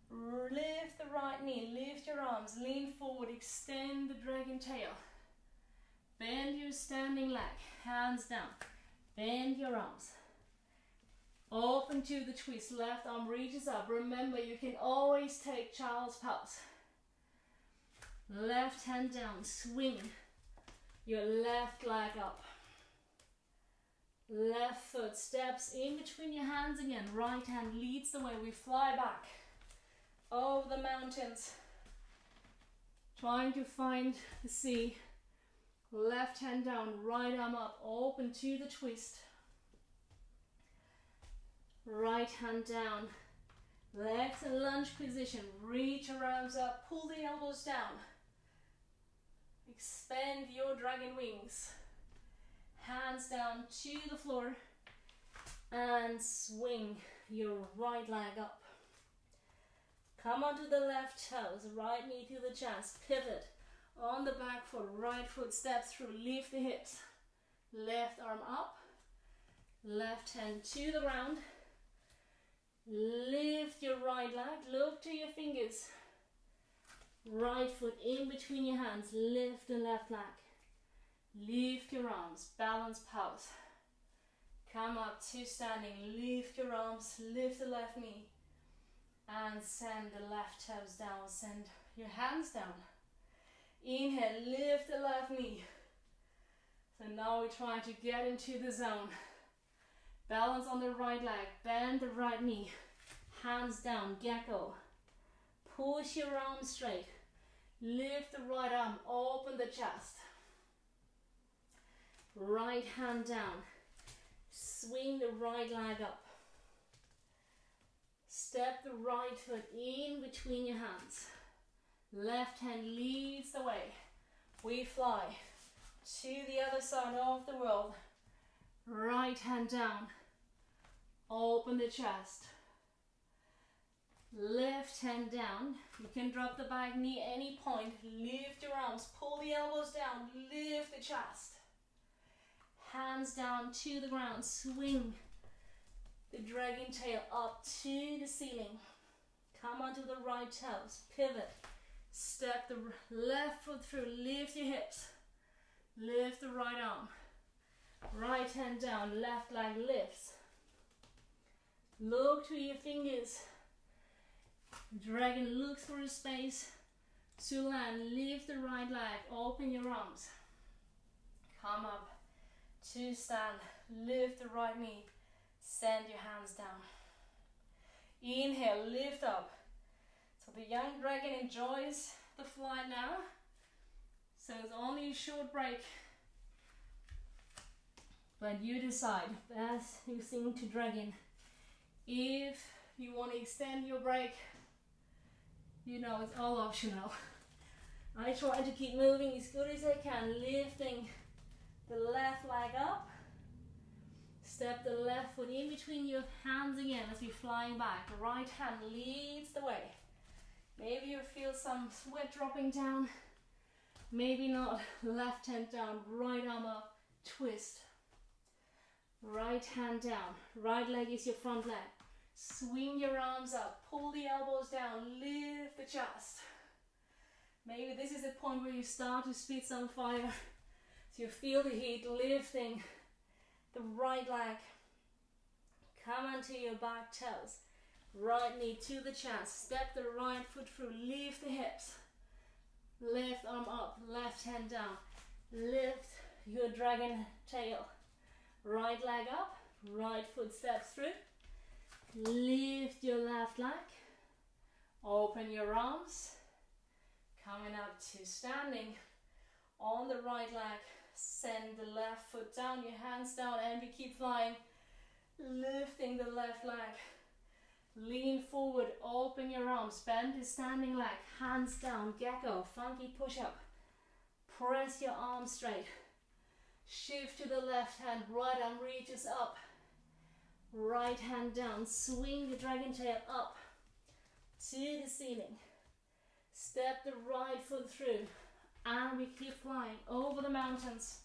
Lift the right knee, lift your arms, lean forward, extend the dragon tail. Bend your standing leg, hands down. Bend your arms. Open to the twist, left arm reaches up. Remember, you can always take child's pose. Left hand down, swing your left leg up. Left foot steps in between your hands again. Right hand leads the way. We fly back over the mountains, trying to find the sea. Left hand down, right arm up, open to the twist. Right hand down, legs in lunge position. Reach your arms up, pull the elbows down. Expand your dragon wings. Hands down to the floor and swing your right leg up. Come onto the left toes, right knee to the chest, pivot on the back foot, right foot steps through, lift the hips, left arm up, left hand to the ground, lift your right leg, look to your fingers, right foot in between your hands, lift the left leg. Lift your arms, balance pose. Come up to standing, lift your arms, lift the left knee. And send the left toes down, send your hands down. Inhale, lift the left knee. So now we're trying to get into the zone. Balance on the right leg, bend the right knee. Hands down, gecko. Push your arms straight. Lift the right arm, open the chest. Right hand down, swing the right leg up. Step the right foot in between your hands. Left hand leads the way. We fly to the other side of the world. Right hand down, open the chest. Left hand down, you can drop the back knee any point. Lift your arms, pull the elbows down, lift the chest. Hands down to the ground, swing the dragon tail up to the ceiling. Come onto the right toes, pivot, step the left foot through, lift your hips, lift the right arm, right hand down, left leg lifts. Look to your fingers. Dragon looks for a space to land. Lift the right leg, open your arms. Come up to stand, lift the right knee, send your hands down. Inhale, lift up. So the young dragon enjoys the flight now. So it's only a short break. But you decide as you sing to dragon. If you want to extend your break, you know it's all optional. I try to keep moving as good as I can, lifting the left leg up. Step the left foot in between your hands again as we're flying back. The right hand leads the way. Maybe you feel some sweat dropping down. Maybe not. Left hand down, right arm up, twist. Right hand down, right leg is your front leg. Swing your arms up, pull the elbows down, lift the chest. Maybe this is the point where you start to spit some fire. So you feel the heat lifting the right leg. Come onto your back toes. Right knee to the chest. Step the right foot through, lift the hips. Left arm up, left hand down. Lift your dragon tail. Right leg up, right foot steps through. Lift your left leg. Open your arms. Coming up to standing on the right leg. Send the left foot down, your hands down, and we keep flying. Lifting the left leg. Lean forward, open your arms, bend the standing leg, hands down, gecko, funky push-up. Press your arms straight. Shift to the left hand, right arm reaches up. Right hand down, swing the dragon tail up to the ceiling. Step the right foot through, and we keep flying over the mountains.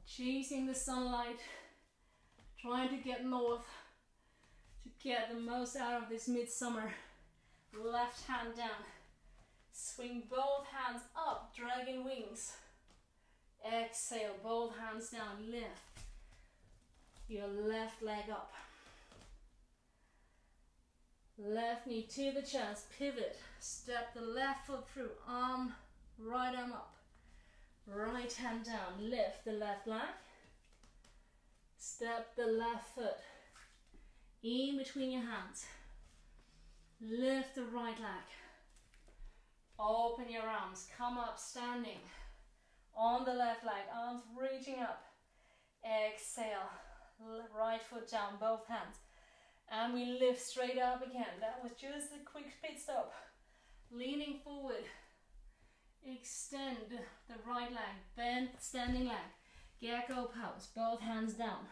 Chasing the sunlight, trying to get north to get the most out of this midsummer. Left hand down. Swing both hands up, dragon wings. Exhale, both hands down, lift your left leg up. Left knee to the chest, pivot. Step the left foot through, arm right arm up, right hand down, lift the left leg, step the left foot in between your hands, lift the right leg, open your arms, come up standing on the left leg, arms reaching up, exhale, right foot down, both hands, and we lift straight up again. That was just a quick pit stop. Leaning forward, extend the right leg, bend standing leg, gecko pose, both hands down,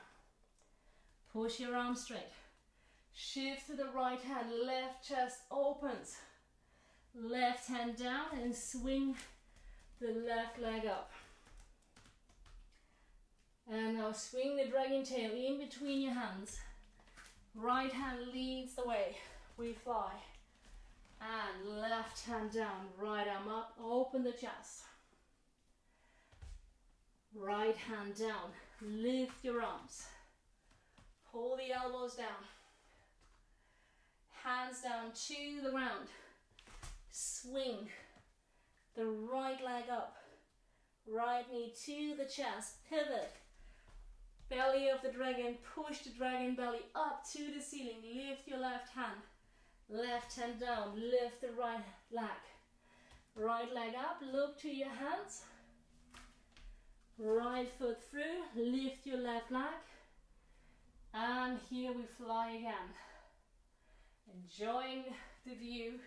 push your arms straight, shift to the right hand, left chest opens, left hand down and swing the left leg up. And now swing the dragon tail in between your hands, right hand leads the way, we fly. And left hand down, right arm up, open the chest. Right hand down, lift your arms. Pull the elbows down. Hands down to the ground. Swing the right leg up. Right knee to the chest, pivot. Belly of the dragon, push the dragon belly up to the ceiling. Lift your left hand. Left hand down, lift the right leg. Right leg up, look to your hands. Right foot through, lift your left leg. And here we fly again. Enjoying the view.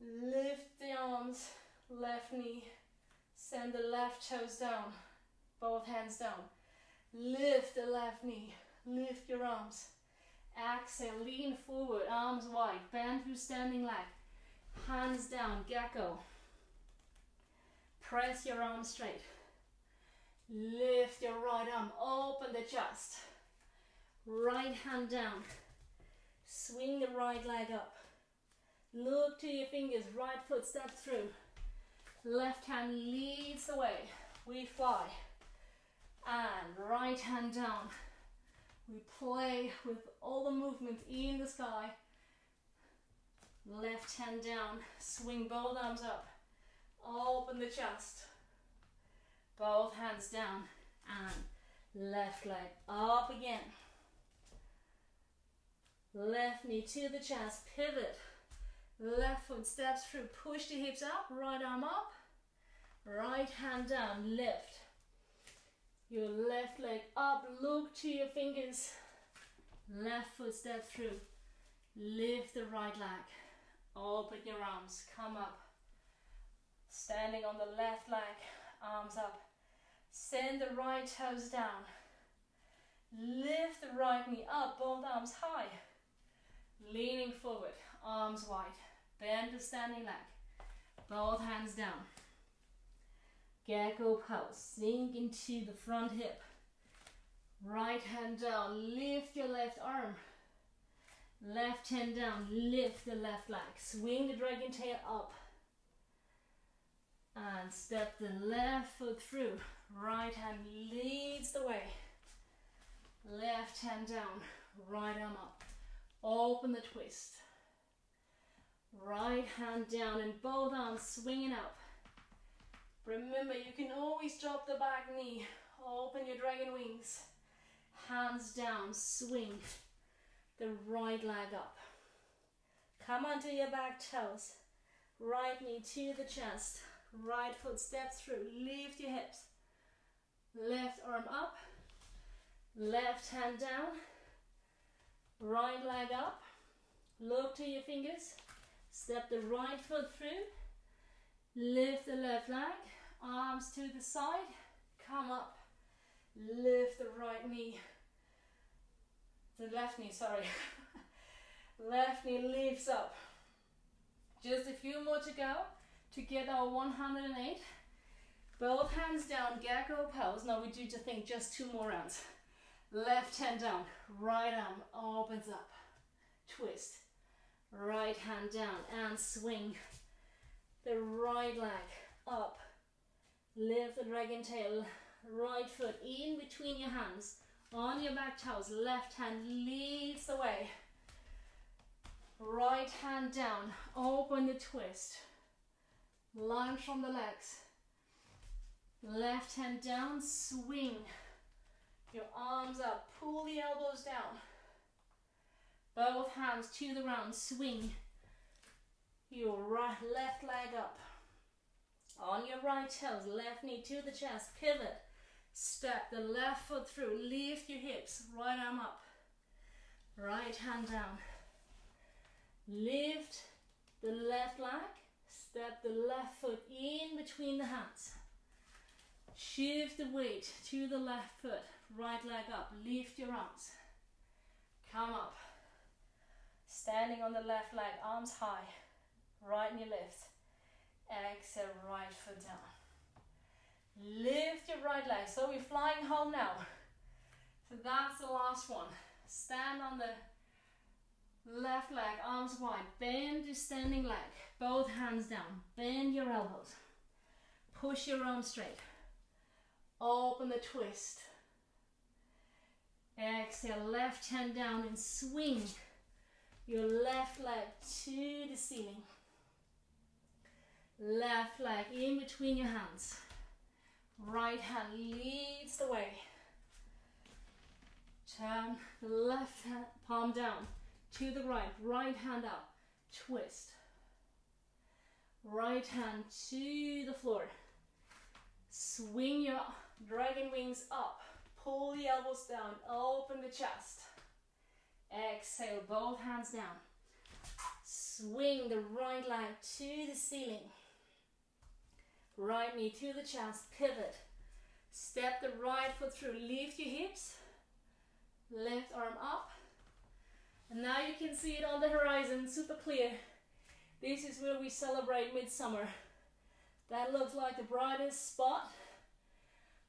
Lift the arms, left knee. Send the left toes down, both hands down. Lift the left knee, lift your arms. Exhale, lean forward, arms wide, bend through standing leg. Hands down, gecko. Press your arms straight. Lift your right arm, open the chest. Right hand down. Swing the right leg up. Look to your fingers, right foot steps through. Left hand leads the way. We fly. And right hand down. We play with all the movements in the sky. Left hand down, swing both arms up. Open the chest. Both hands down and left leg up again. Left knee to the chest, pivot. Left foot steps through, push the hips up, right arm up. Right hand down, lift. Your left leg up, look to your fingers. Left foot step through. Lift the right leg. Open your arms, come up. Standing on the left leg, arms up. Send the right toes down. Lift the right knee up, both arms high. Leaning forward, arms wide. Bend the standing leg. Both hands down. Gecko pose, sink into the front hip. Right hand down, lift your left arm. Left hand down, lift the left leg. Swing the dragon tail up. And step the left foot through. Right hand leads the way. Left hand down, right arm up. Open the twist. Right hand down and both arms swinging up. Remember, you can always drop the back knee. Open your dragon wings. Hands down, swing the right leg up. Come onto your back toes. Right knee to the chest. Right foot steps through. Lift your hips. Left arm up. Left hand down. Right leg up. Look to your fingers. Step the right foot through. Lift the left leg. Arms to the side. Come up. Lift the right knee. The left knee, sorry. Left knee lifts up. Just a few more to go to get our 108. Both hands down, gecko pose. Now we do just 2 more rounds. Left hand down, right arm opens up. Twist. Right hand down and swing the right leg up. Lift the dragon tail. Right foot in between your hands. On your back toes, left hand leads the way. Right hand down, open the twist. lunge from the legs. Left hand down, swing your arms up, pull the elbows down. Both hands to the ground, swing your left leg up. On your right toes, left knee to the chest, pivot. Step the left foot through, lift your hips, right arm up. Right hand down. Lift the left leg, step the left foot in between the hands. Shift the weight to the left foot, right leg up, lift your arms. Come up. Standing on the left leg, arms high, right knee lifts. Exhale, right foot down. Lift your right leg, so we're flying home now. So that's the last one. Stand on the left leg, arms wide, bend your standing leg, both hands down, bend your elbows, push your arms straight, open the twist. Exhale, left hand down and swing your left leg to the ceiling. Left leg in between your hands. Right hand leads the way. Turn the left hand, palm down to the right hand up, twist. Right hand to the floor. Swing your dragon wings up, pull the elbows down, open the chest. Exhale, both hands down. Swing the right leg to the ceiling. Right knee to the chest, pivot. Step the right foot through, lift your hips. Left arm up. And now you can see it on the horizon, super clear. This is where we celebrate midsummer. That looks like the brightest spot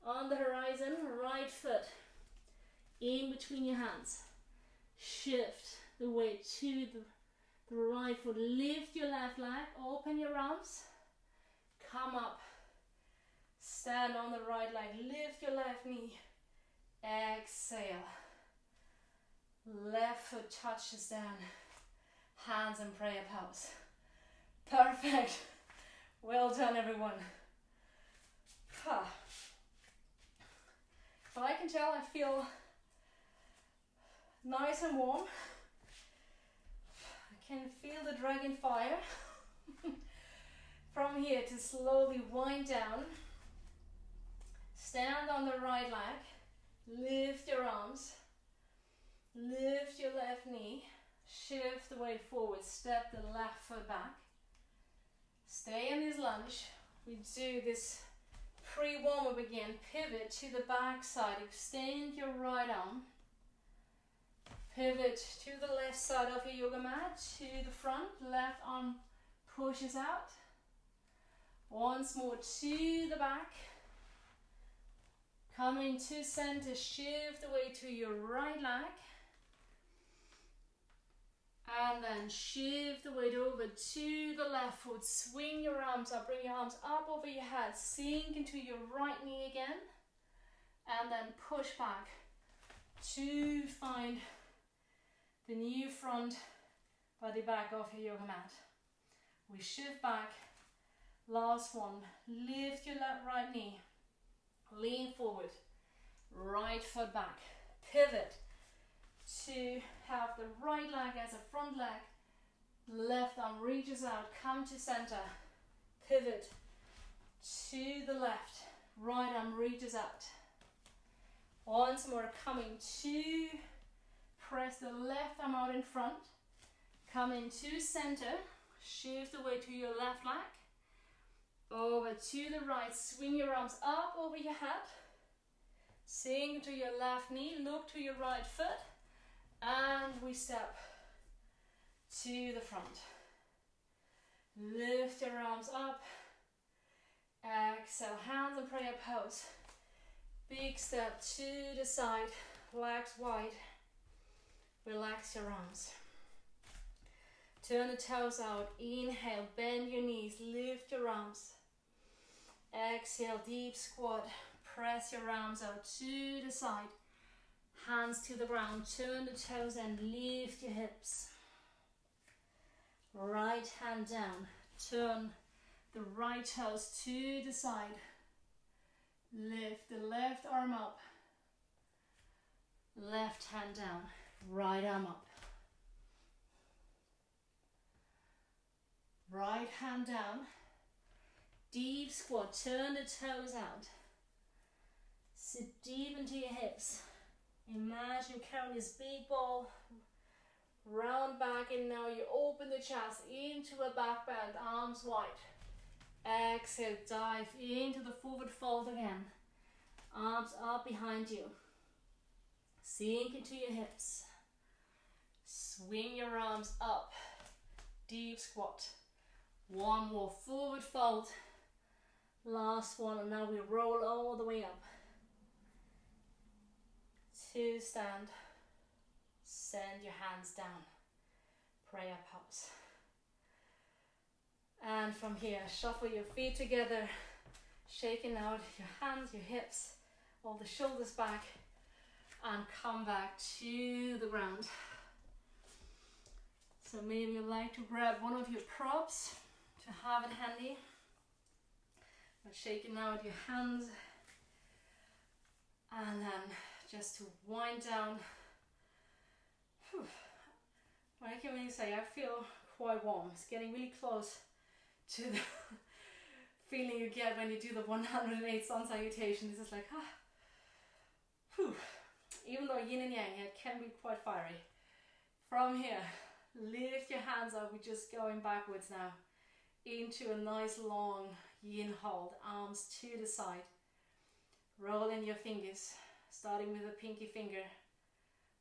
on the horizon. Right foot in between your hands. Shift the weight to the right foot. Lift your left leg, open your arms. Come up. Stand on the right leg, lift your left knee. Exhale. Left foot touches down. Hands in prayer pose. Perfect. Well done, everyone. But I can tell I feel nice and warm. I can feel the dragon fire. From here to slowly wind down. Stand on the right leg. Lift your arms. Lift your left knee. Shift the weight forward. Step the left foot back. Stay in this lunge. We do this pre-warm-up again. Pivot to the back side. Extend your right arm. Pivot to the left side of your yoga mat. To the front. Left arm pushes out. Once more to the back. Coming to center, shift the weight to your right leg. And then shift the weight over to the left foot. Swing your arms up, bring your arms up over your head. Sink into your right knee again. And then push back to find the new front body back of your yoga mat. We shift back. Last one, lift your right knee, lean forward, right foot back, pivot to have the right leg as a front leg, left arm reaches out, come to center, pivot to the left, right arm reaches out. Once more, coming to, press the left arm out in front, coming to center, shift the weight to your left leg, over to the right, swing your arms up over your head. Sink to your left knee, look to your right foot. And we step to the front. Lift your arms up. Exhale, hands in prayer pose. Big step to the side, legs wide. Relax your arms. Turn the toes out. Inhale, bend your knees, lift your arms. Exhale, deep squat. Press your arms out to the side. Hands to the ground. Turn the toes and lift your hips. Right hand down. Turn the right toes to the side. Lift the left arm up. Left hand down. Right arm up. Right hand down. Deep squat. Turn the toes out. Sit deep into your hips. Imagine carrying this big ball round back, and now you open the chest into a back bend, arms wide. Exhale, dive into the forward fold again. Arms up behind you. Sink into your hips. Swing your arms up. Deep squat. One more forward fold. Last one, and now we roll all the way up. 2 stand. Send your hands down. Prayer pose. And from here, shuffle your feet together, shaking out your hands, your hips, all the shoulders back, and come back to the ground. So maybe you'd like to grab one of your props to have it handy. But shaking out your hands, and then just to wind down. Whew. What I can really say, I feel quite warm. It's getting really close to the feeling you get when you do the 108 sun salutation. This is like, whew. Even though Yin and Yang, it can be quite fiery. From here, lift your hands up. We're just going backwards now into a nice long Yin hold. Arms to the side. Roll in your fingers, starting with the pinky finger.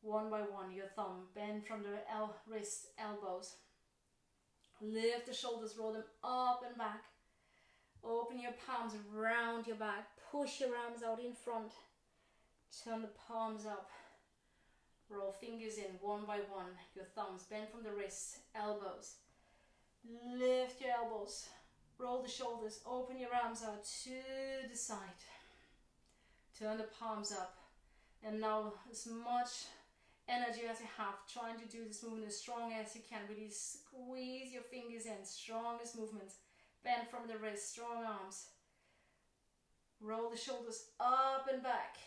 One by one, your thumb. Bend from the wrist, elbows. Lift the shoulders, roll them up and back. Open your palms around your back. Push your arms out in front. Turn the palms up. Roll fingers in one by one. Your thumbs bend from the wrists, elbows. Lift your elbows. Roll the shoulders. Open your arms out to the side. Turn the palms up. And now as much energy as you have, trying to do this movement as strong as you can. Really squeeze your fingers in. Strongest movement. Bend from the wrist. Strong arms. Roll the shoulders up and back.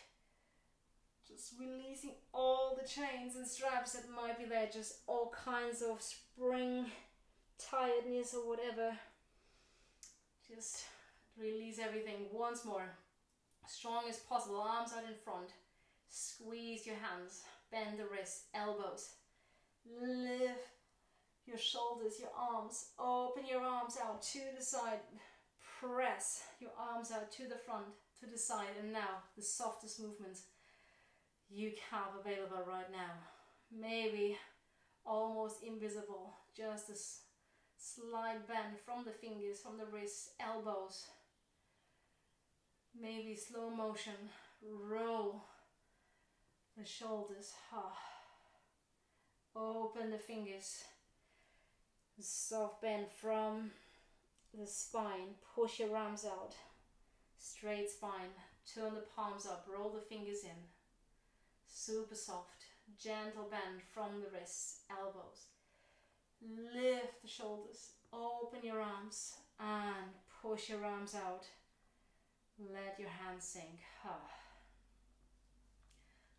Just releasing all the chains and straps that might be there. Just all kinds of spring tiredness or whatever. Just release everything once more. Strong as possible. Arms out in front. Squeeze your hands. Bend the wrists, elbows. Lift your shoulders, your arms. Open your arms out to the side. Press your arms out to the front, to the side. And now the softest movements you have available right now. Maybe almost invisible. Just a slight bend from the fingers, from the wrists, elbows. Maybe slow motion. Roll the shoulders. Open the fingers. Soft bend from the spine. Push your arms out. Straight spine. Turn the palms up. Roll the fingers in. Super soft. Gentle bend from the wrists, elbows. Lift the shoulders. Open your arms and push your arms out. Let your hands sink.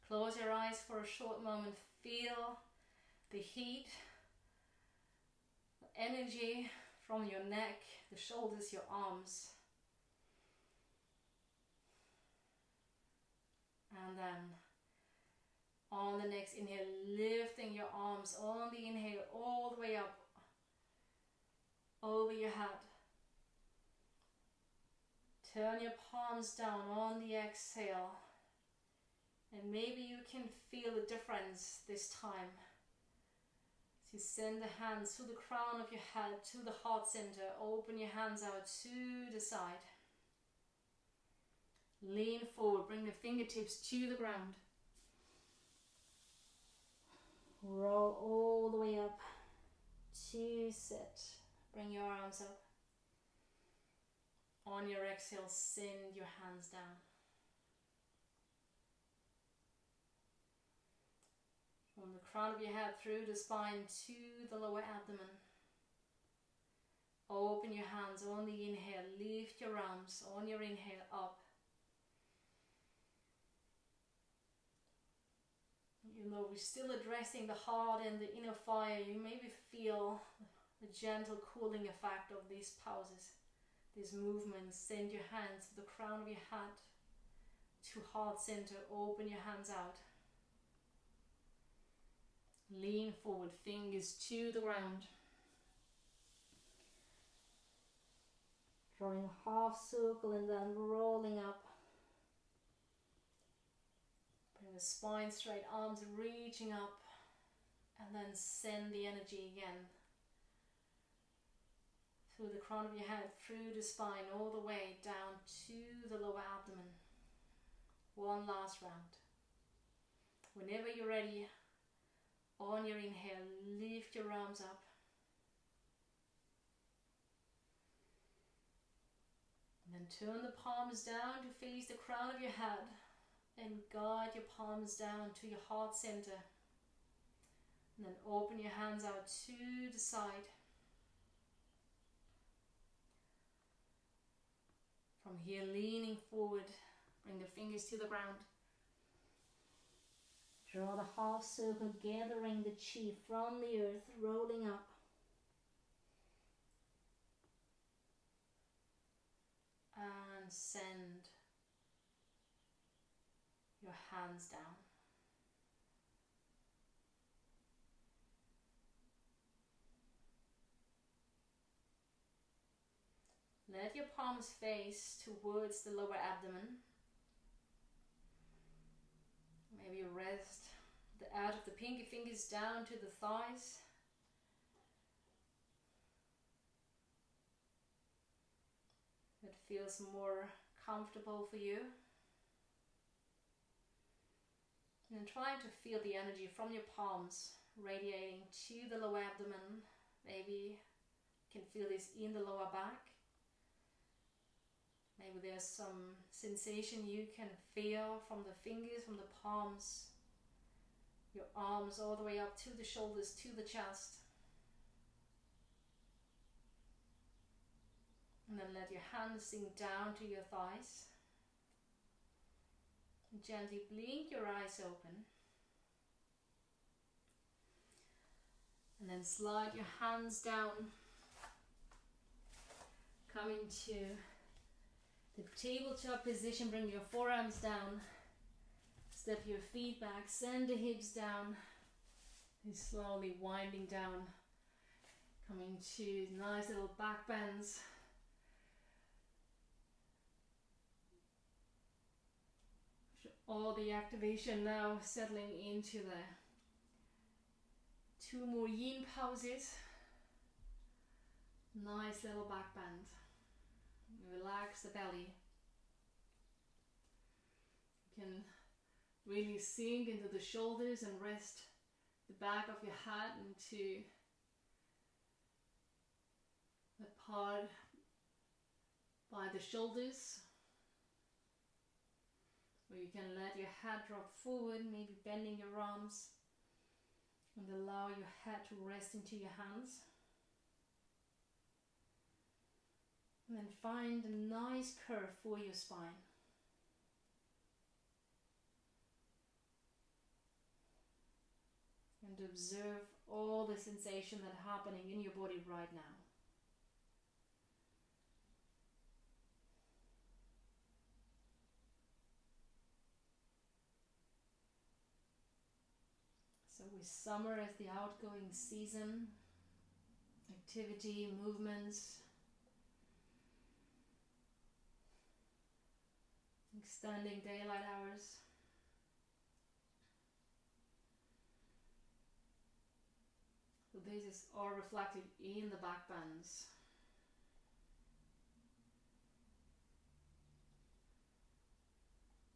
Close your eyes for a short moment. Feel the heat, the energy from your neck, the shoulders, your arms. And then on the next inhale, lifting your arms on the inhale all the way up over your head. Turn your palms down on the exhale. And maybe you can feel the difference this time. So you send the hands to the crown of your head, to the heart center. Open your hands out to the side. Lean forward, bring the fingertips to the ground. Roll all the way up to sit. Bring your arms up. On your exhale, send your hands down. From the crown of your head through the spine to the lower abdomen. open your hands on the inhale, lift your arms on your inhale up. Even though we're still addressing the heart and the inner fire, you maybe feel the gentle cooling effect of these pauses, these movements. Send your hands to the crown of your head, to heart center, open your hands out. Lean forward, fingers to the ground. Drawing a half circle and then rolling up. Bring the spine straight, arms reaching up, and then send the energy again through the crown of your head, through the spine, all the way down to the lower abdomen. One last round. Whenever you're ready, on your inhale, lift your arms up. And then turn the palms down to face the crown of your head and guide your palms down to your heart center. And then open your hands out to the side. From here, leaning forward, bring the fingers to the ground. Draw the half circle, gathering the chi from the earth, rolling up. And send your hands down. Let your palms face towards the lower abdomen. Maybe rest the edge of the pinky fingers down to the thighs. It feels more comfortable for you. And try to feel the energy from your palms radiating to the lower abdomen. Maybe you can feel this in the lower back. Maybe there's some sensation you can feel from the fingers, from the palms, your arms all the way up to the shoulders, to the chest. And then let your hands sink down to your thighs. Gently blink your eyes open. And then slide your hands down, coming to the tabletop position. Bring your forearms down, step your feet back, send the hips down, and slowly winding down, coming to nice little back bends. All the activation now settling into the 2 more yin poses. Nice little back bend. Relax the belly. You can really sink into the shoulders and rest the back of your head into the part by the shoulders, where you can let your head drop forward, maybe bending your arms, and allow your head to rest into your hands. And then find a nice curve for your spine. And observe all the sensation that's happening in your body right now. So with summer as the outgoing season, activity, movements, extending daylight hours. So this is all reflected in the back bends.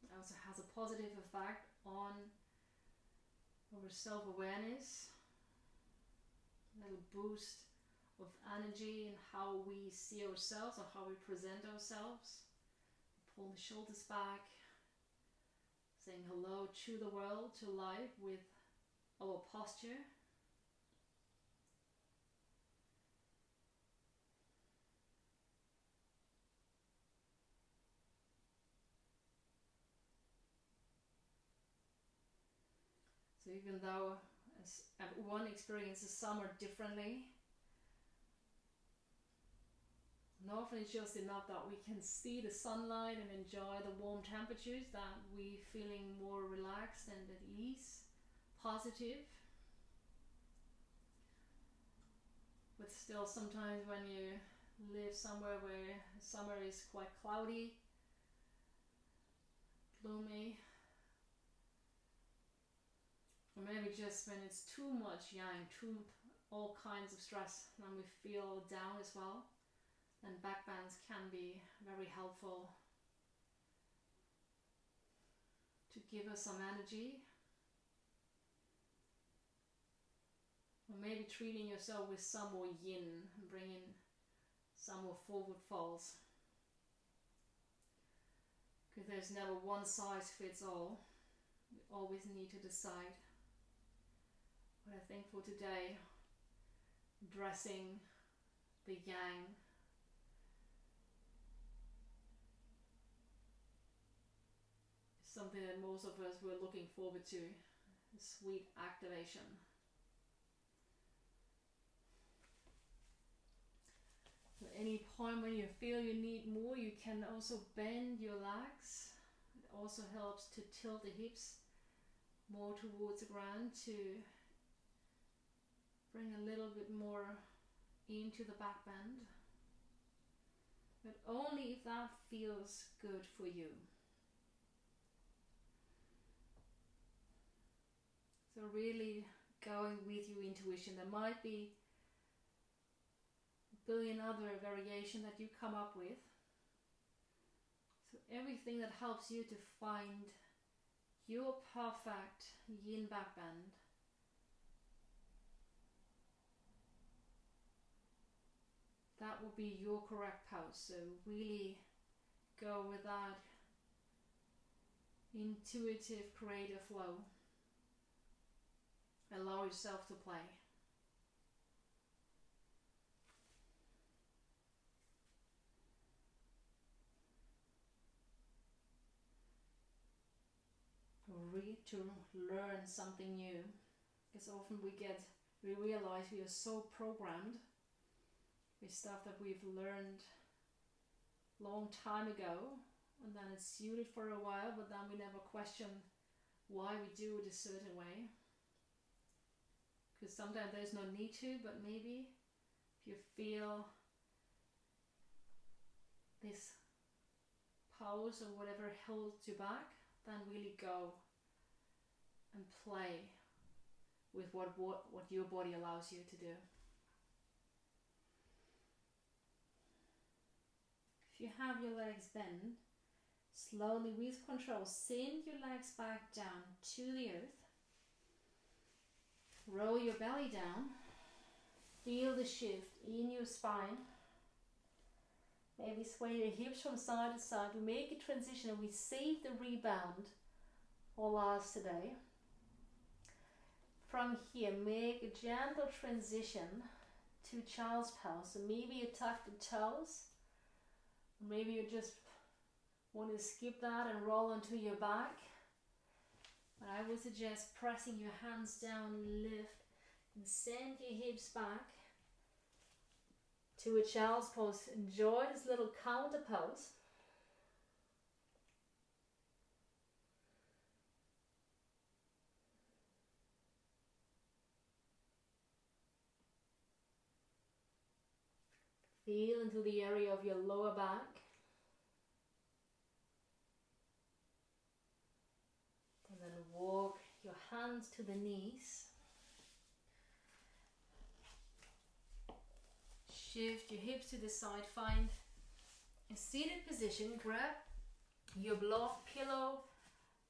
It also has a positive effect on our self-awareness, a little boost of energy in how we see ourselves or how we present ourselves. Pull the shoulders back, saying hello to the world, to life with our posture. So even though everyone experiences summer differently, and often it's just enough that we can see the sunlight and enjoy the warm temperatures that we feeling more relaxed and at ease, positive. But still sometimes when you live somewhere where summer is quite cloudy, gloomy, or maybe just when it's too much yang, all kinds of stress, and we feel down as well, then backbends can be very helpful to give us some energy. Or maybe treating yourself with some more yin and bringing some more forward folds. Because there's never one size fits all. We always need to decide. But I think for today, addressing the yang is something that most of us were looking forward to. A sweet activation. At any point when you feel you need more, you can also bend your legs. It also helps to tilt the hips more towards the ground to bring a little bit more into the back bend. But only if that feels good for you. So really going with your intuition. There might be a billion other variations that you come up with. So everything that helps you to find your perfect yin back bend, that will be your correct pose. So really go with that intuitive creative flow. Allow yourself to play. To learn something new, because often we realize we are so programmed with stuff that we've learned long time ago, and then it's suited for a while, but then we never question why we do it a certain way, because sometimes there's no need to, but maybe if you feel this pose or whatever holds you back, then really go and play with what your body allows you to do. If you have your legs bent, slowly with control, send your legs back down to the earth. Roll your belly down. Feel the shift in your spine. Maybe sway your hips from side to side. We make a transition and we save the rebound for last today. From here, make a gentle transition to child's pose. So maybe you tuck the toes. Maybe you just want to skip that and roll onto your back. But I would suggest pressing your hands down, lift, and send your hips back to a child's pose. Enjoy this little counter pose. Feel into the area of your lower back. And then walk your hands to the knees. Shift your hips to the side. Find a seated position. Grab your block, pillow,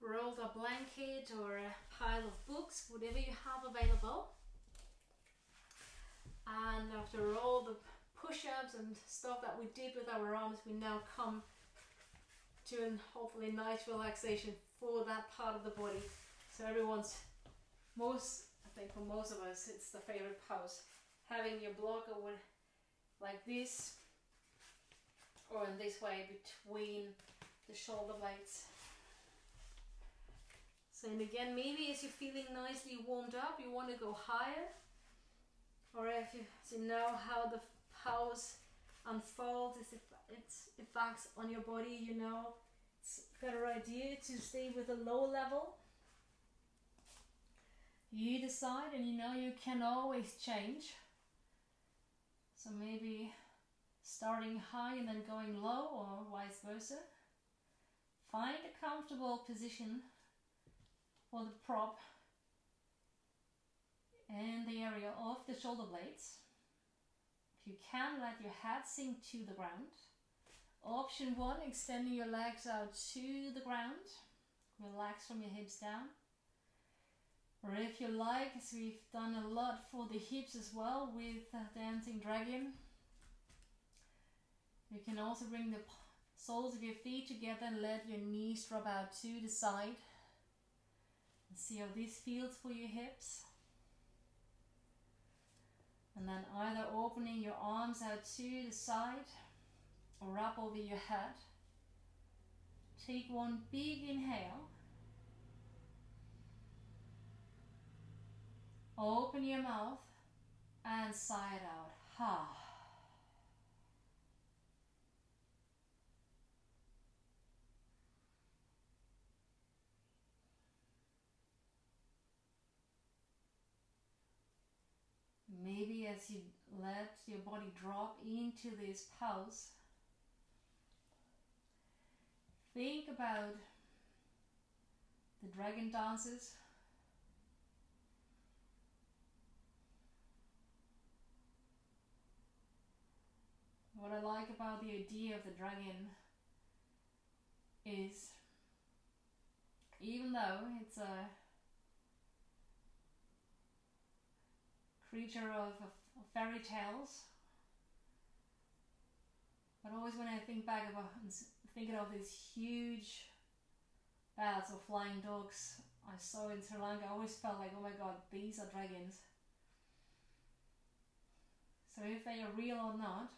rolled up blanket, or a pile of books, whatever you have available. And after all the push-ups and stuff that we did with our arms, we now come to a hopefully nice relaxation for that part of the body. So I think for most of us, it's the favorite pose. Having your block or like this, or in this way between the shoulder blades. So, and again, maybe as you're feeling nicely warmed up, you want to go higher. Or if you know how the pose unfolds, its effects on your body, you know, it's a better idea to stay with a low level. You decide, and you know you can always change. So maybe starting high and then going low, or vice versa. Find a comfortable position for the prop in the area of the shoulder blades. If you can, let your head sink to the ground. Option 1, extending your legs out to the ground. Relax from your hips down. Or if you like, as we've done a lot for the hips as well with Dancing Dragon, you can also bring the soles of your feet together and let your knees drop out to the side. And see how this feels for your hips. And then either opening your arms out to the side or up over your head. Take one big inhale. Open your mouth and sigh it out. Ha. Maybe as you let your body drop into this pose, think about the dragon dances. What I like about the idea of the dragon is, even though it's a creature of fairy tales, but always when I think back about thinking of these huge bats or flying dogs I saw in Sri Lanka, I always felt like, oh my god, these are dragons. So if they are real or not,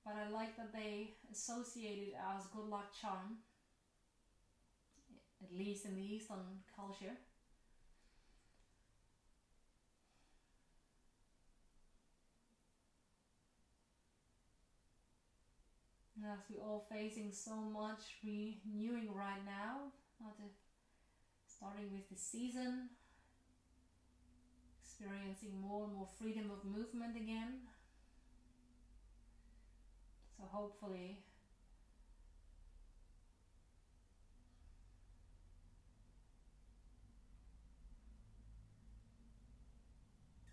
but I like that they associate it as good luck charm, at least in the Eastern culture. And as we're all facing so much renewing right now, starting with the season, experiencing more and more freedom of movement again. So hopefully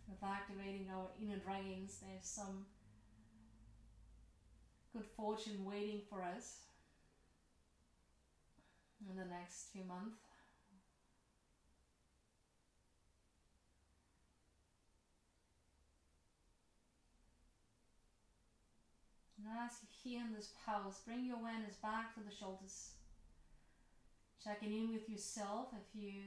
with activating our inner dragons, there's some good fortune waiting for us in the next few months. And as you're here in this pose, bring your awareness back to the shoulders. Checking in with yourself if you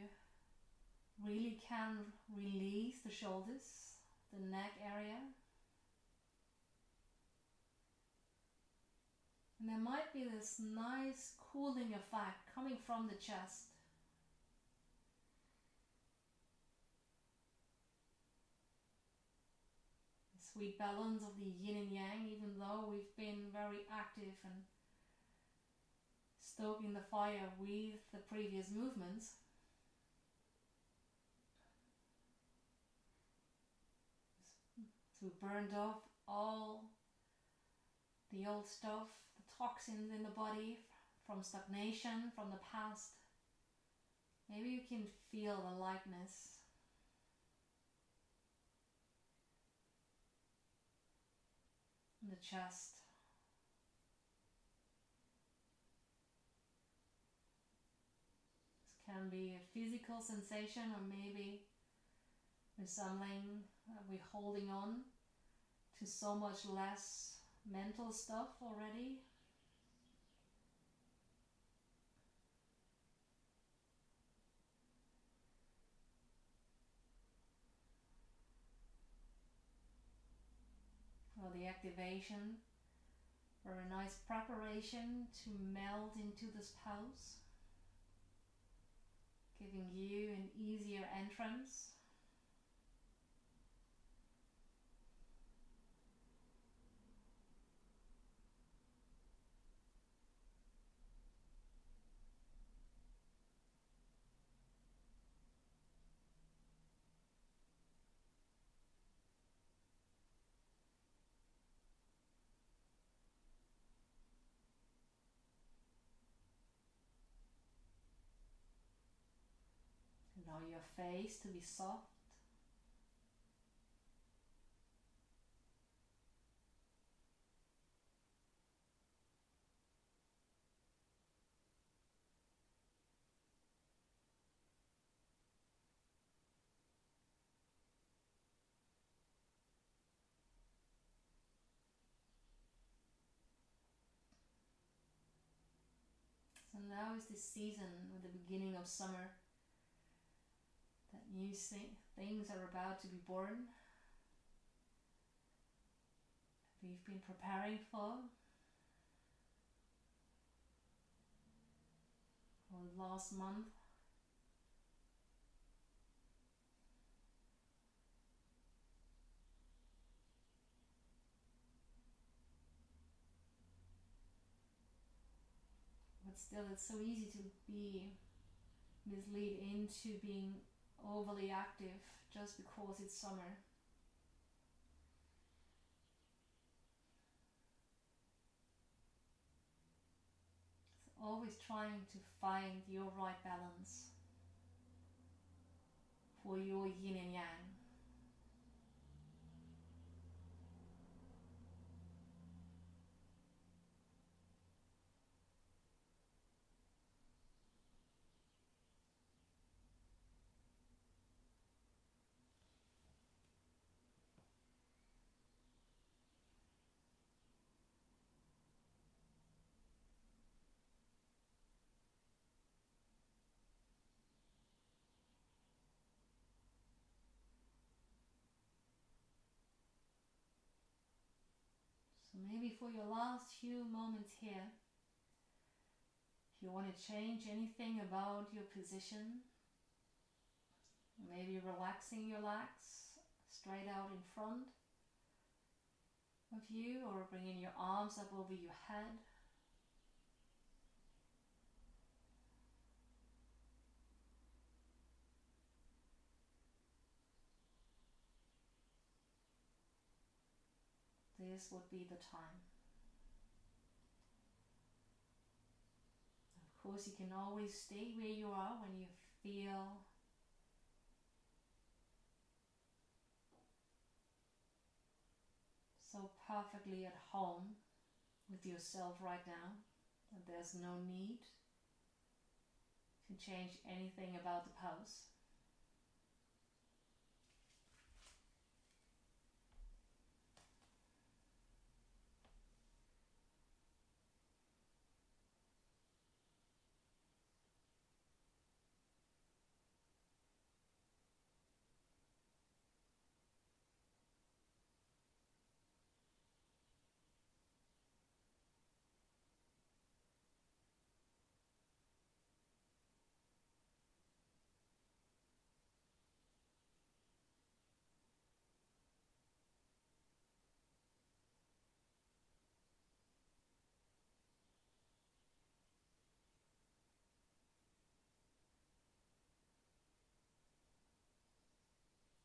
really can release the shoulders, the neck area. And there might be this nice cooling effect coming from the chest. The sweet balance of the yin and yang, even though we've been very active and stoking the fire with the previous movements. So we burned off all the old stuff, the toxins in the body from stagnation, from the past. Maybe you can feel the lightness. In the chest. This can be a physical sensation, or maybe there's something we're holding on to so much less mental stuff already. Or the activation, or a nice preparation to melt into this pose. giving you an easier entrance. Allow your face to be soft. So now is the season, with the beginning of summer, that new things are about to be born. We've been preparing for the last month. But still, it's so easy to be misled into being overly active just because it's summer. So always trying to find your right balance for your yin and yang. So maybe for your last few moments here, if you want to change anything about your position, maybe relaxing your legs straight out in front of you, or bringing your arms up over your head. This would be the time. Of course, you can always stay where you are when you feel so perfectly at home with yourself right now that there's no need to change anything about the pose.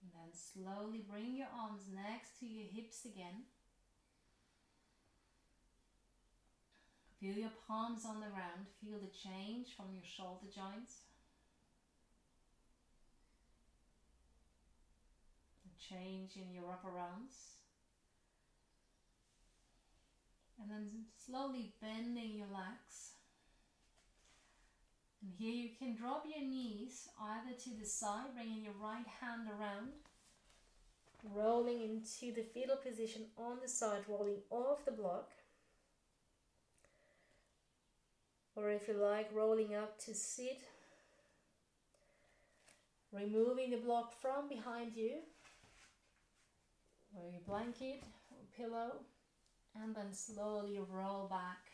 And then slowly bring your arms next to your hips again. Feel your palms on the ground. Feel the change from your shoulder joints. The change in your upper arms. And then slowly bending your legs. And here you can drop your knees either to the side, bringing your right hand around, rolling into the fetal position on the side, rolling off the block. Or if you like, rolling up to sit, removing the block from behind you, or your blanket or pillow, and then slowly roll back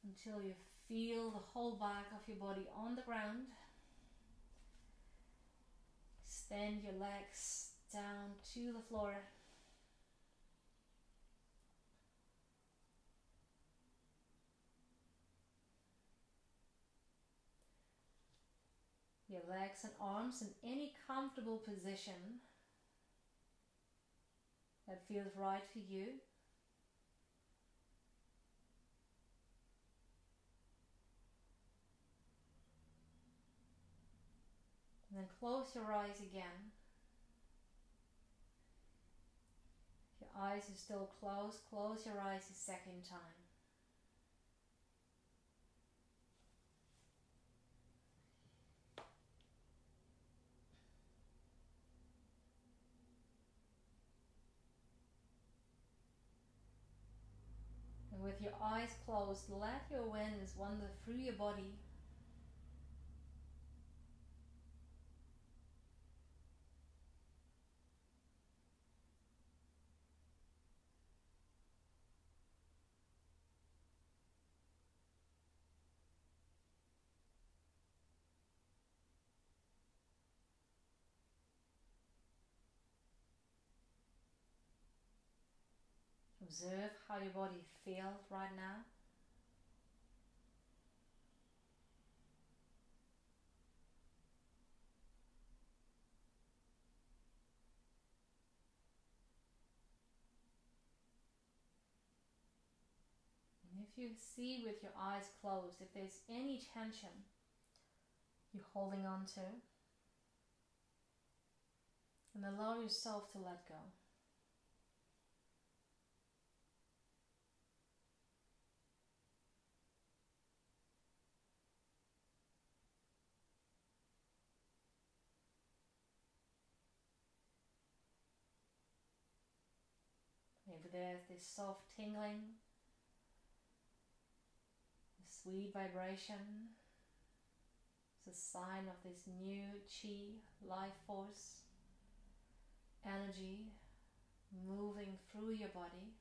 until you feel the whole back of your body on the ground. Send your legs down to the floor. Your legs and arms in any comfortable position that feels right for you. And then close your eyes again. If your eyes are still closed, close your eyes a second time. And with your eyes closed, let your awareness wander through your body. Observe how your body feels right now. And if you see with your eyes closed, if there's any tension you're holding on to, and allow yourself to let go. Maybe there's this soft tingling, a sweet vibration. It's a sign of this new chi, life force, energy moving through your body.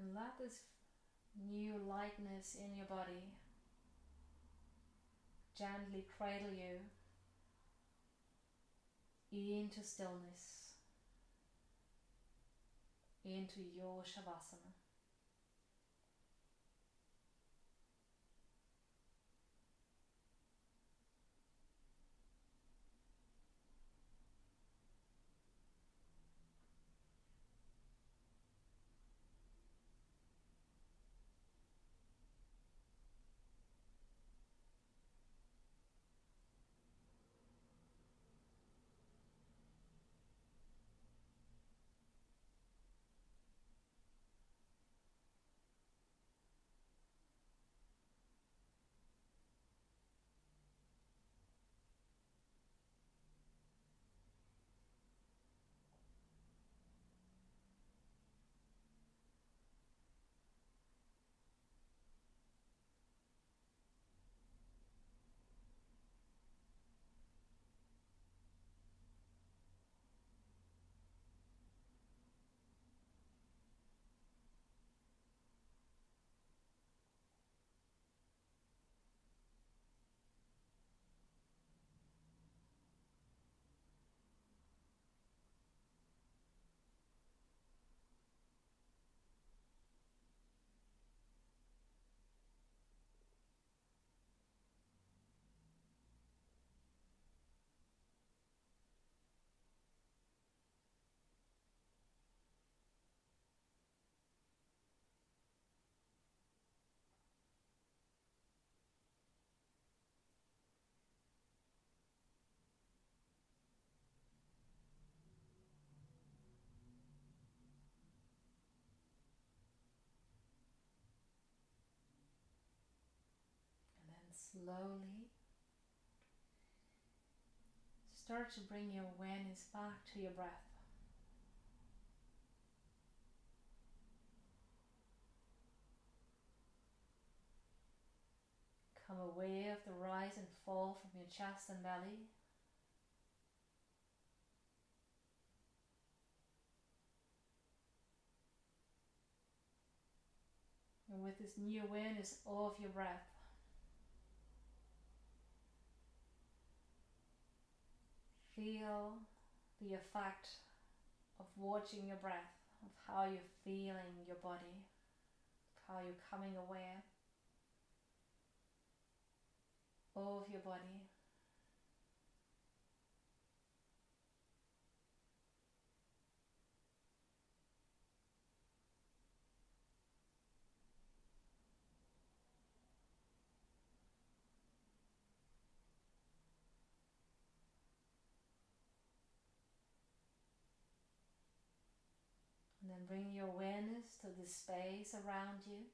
And let this new lightness in your body gently cradle you into stillness, into your Shavasana. slowly start to bring your awareness back to your breath. Become aware of the rise and fall from your chest and belly. And with this new awareness of your breath, feel the effect of watching your breath, of how you're feeling your body, of how you're becoming aware of your body. And then bring your awareness to the space around you,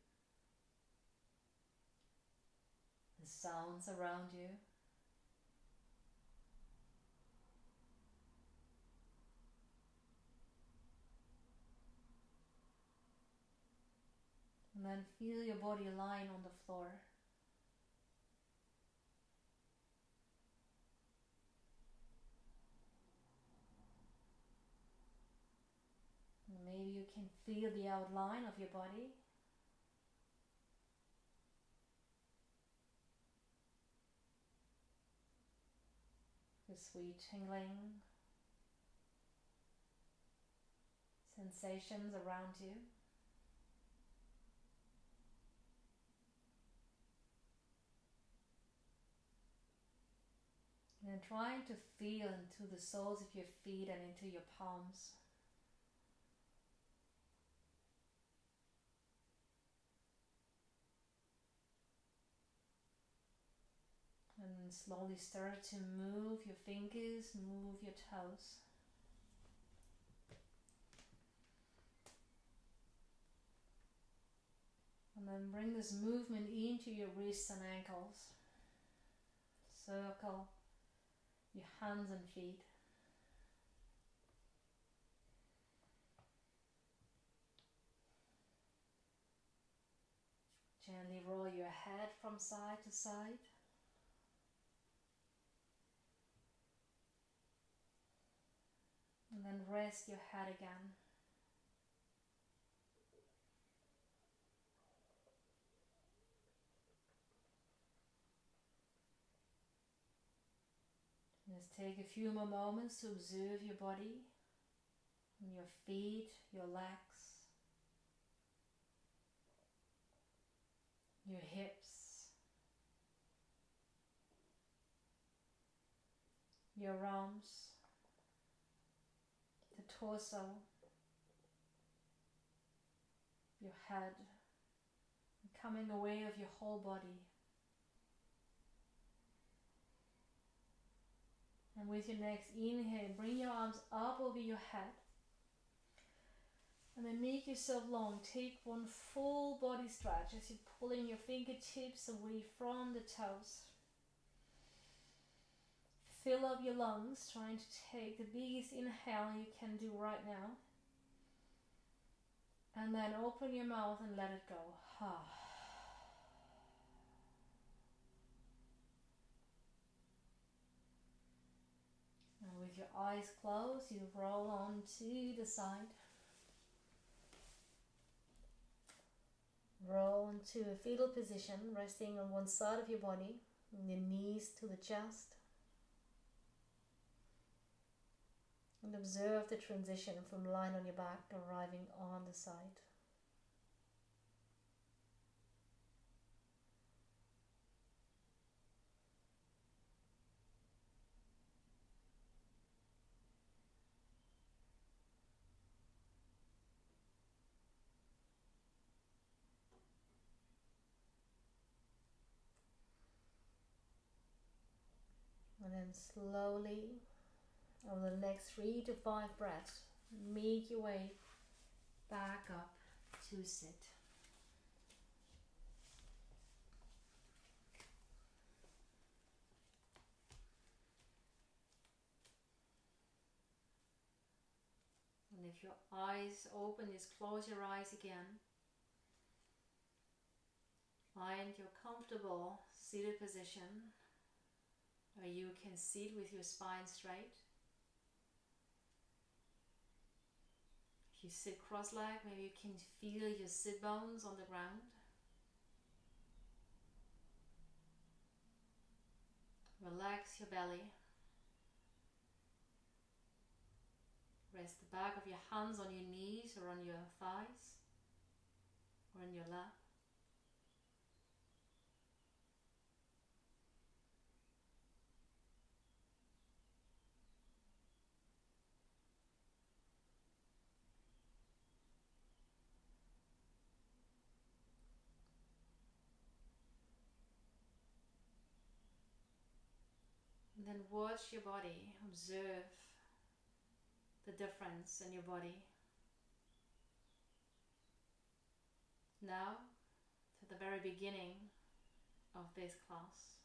the sounds around you. And then feel your body lying on the floor. And maybe you can feel the outline of your body. The sweet tingling sensations around you. And then trying to feel into the soles of your feet and into your palms. And slowly start to move your fingers, move your toes. And then bring this movement into your wrists and ankles. Circle your hands and feet. Gently roll your head from side to side. And then rest your head again. Just take a few more moments to observe your body, and your feet, your legs, your hips, your arms, the torso, your head, becoming aware of your whole body. And with your next inhale, bring your arms up over your head. And then make yourself long. Take one full body stretch as you're pulling your fingertips away from the toes. Fill up your lungs, trying to take the biggest inhale you can do right now. And then open your mouth and let it go. And with your eyes closed, you roll on to the side. Roll into a fetal position, resting on one side of your body, and your knees to the chest. And observe the transition from lying on your back to arriving on the side. And then slowly, over the next 3 to 5 breaths, make your way back up to sit. And if your eyes open, just close your eyes again. Find your comfortable seated position where you can sit with your spine straight. If you sit cross-legged, maybe you can feel your sit bones on the ground. Relax your belly. Rest the back of your hands on your knees or on your thighs or in your lap. And then watch your body, observe the difference in your body. Now, to the very beginning of this class.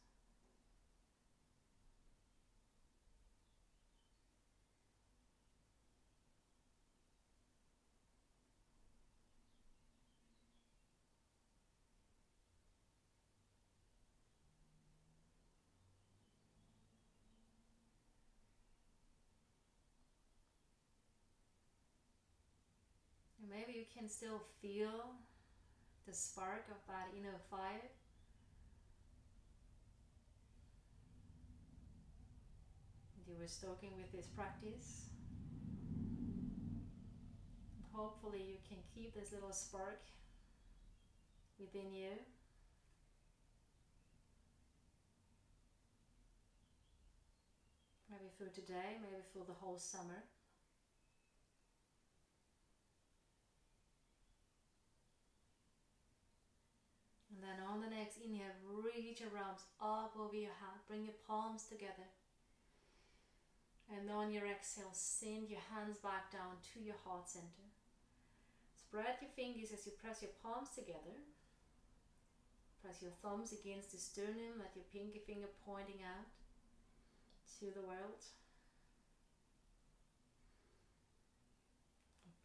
And maybe you can still feel the spark of that inner fire. You were stoking with this practice. Hopefully you can keep this little spark within you. Maybe for today, maybe for the whole summer. And then on the next inhale, reach your arms up over your head. Bring your palms together. And on your exhale, send your hands back down to your heart center. Spread your fingers as you press your palms together. Press your thumbs against the sternum, let your pinky finger pointing out to the world.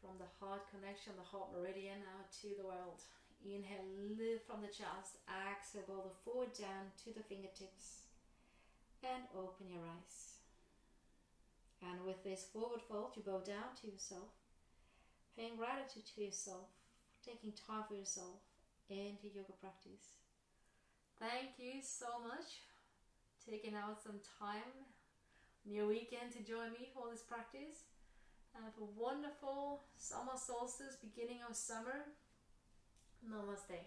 From the heart connection, the heart meridian out to the world. Inhale, lift from the chest. Exhale, roll the forward down to the fingertips. And open your eyes. And with this forward fold, you bow down to yourself. Paying gratitude to yourself. Taking time for yourself and your yoga practice. Thank you so much. Taking out some time in your weekend to join me for this practice. Have a wonderful summer solstice, beginning of summer. Namaste.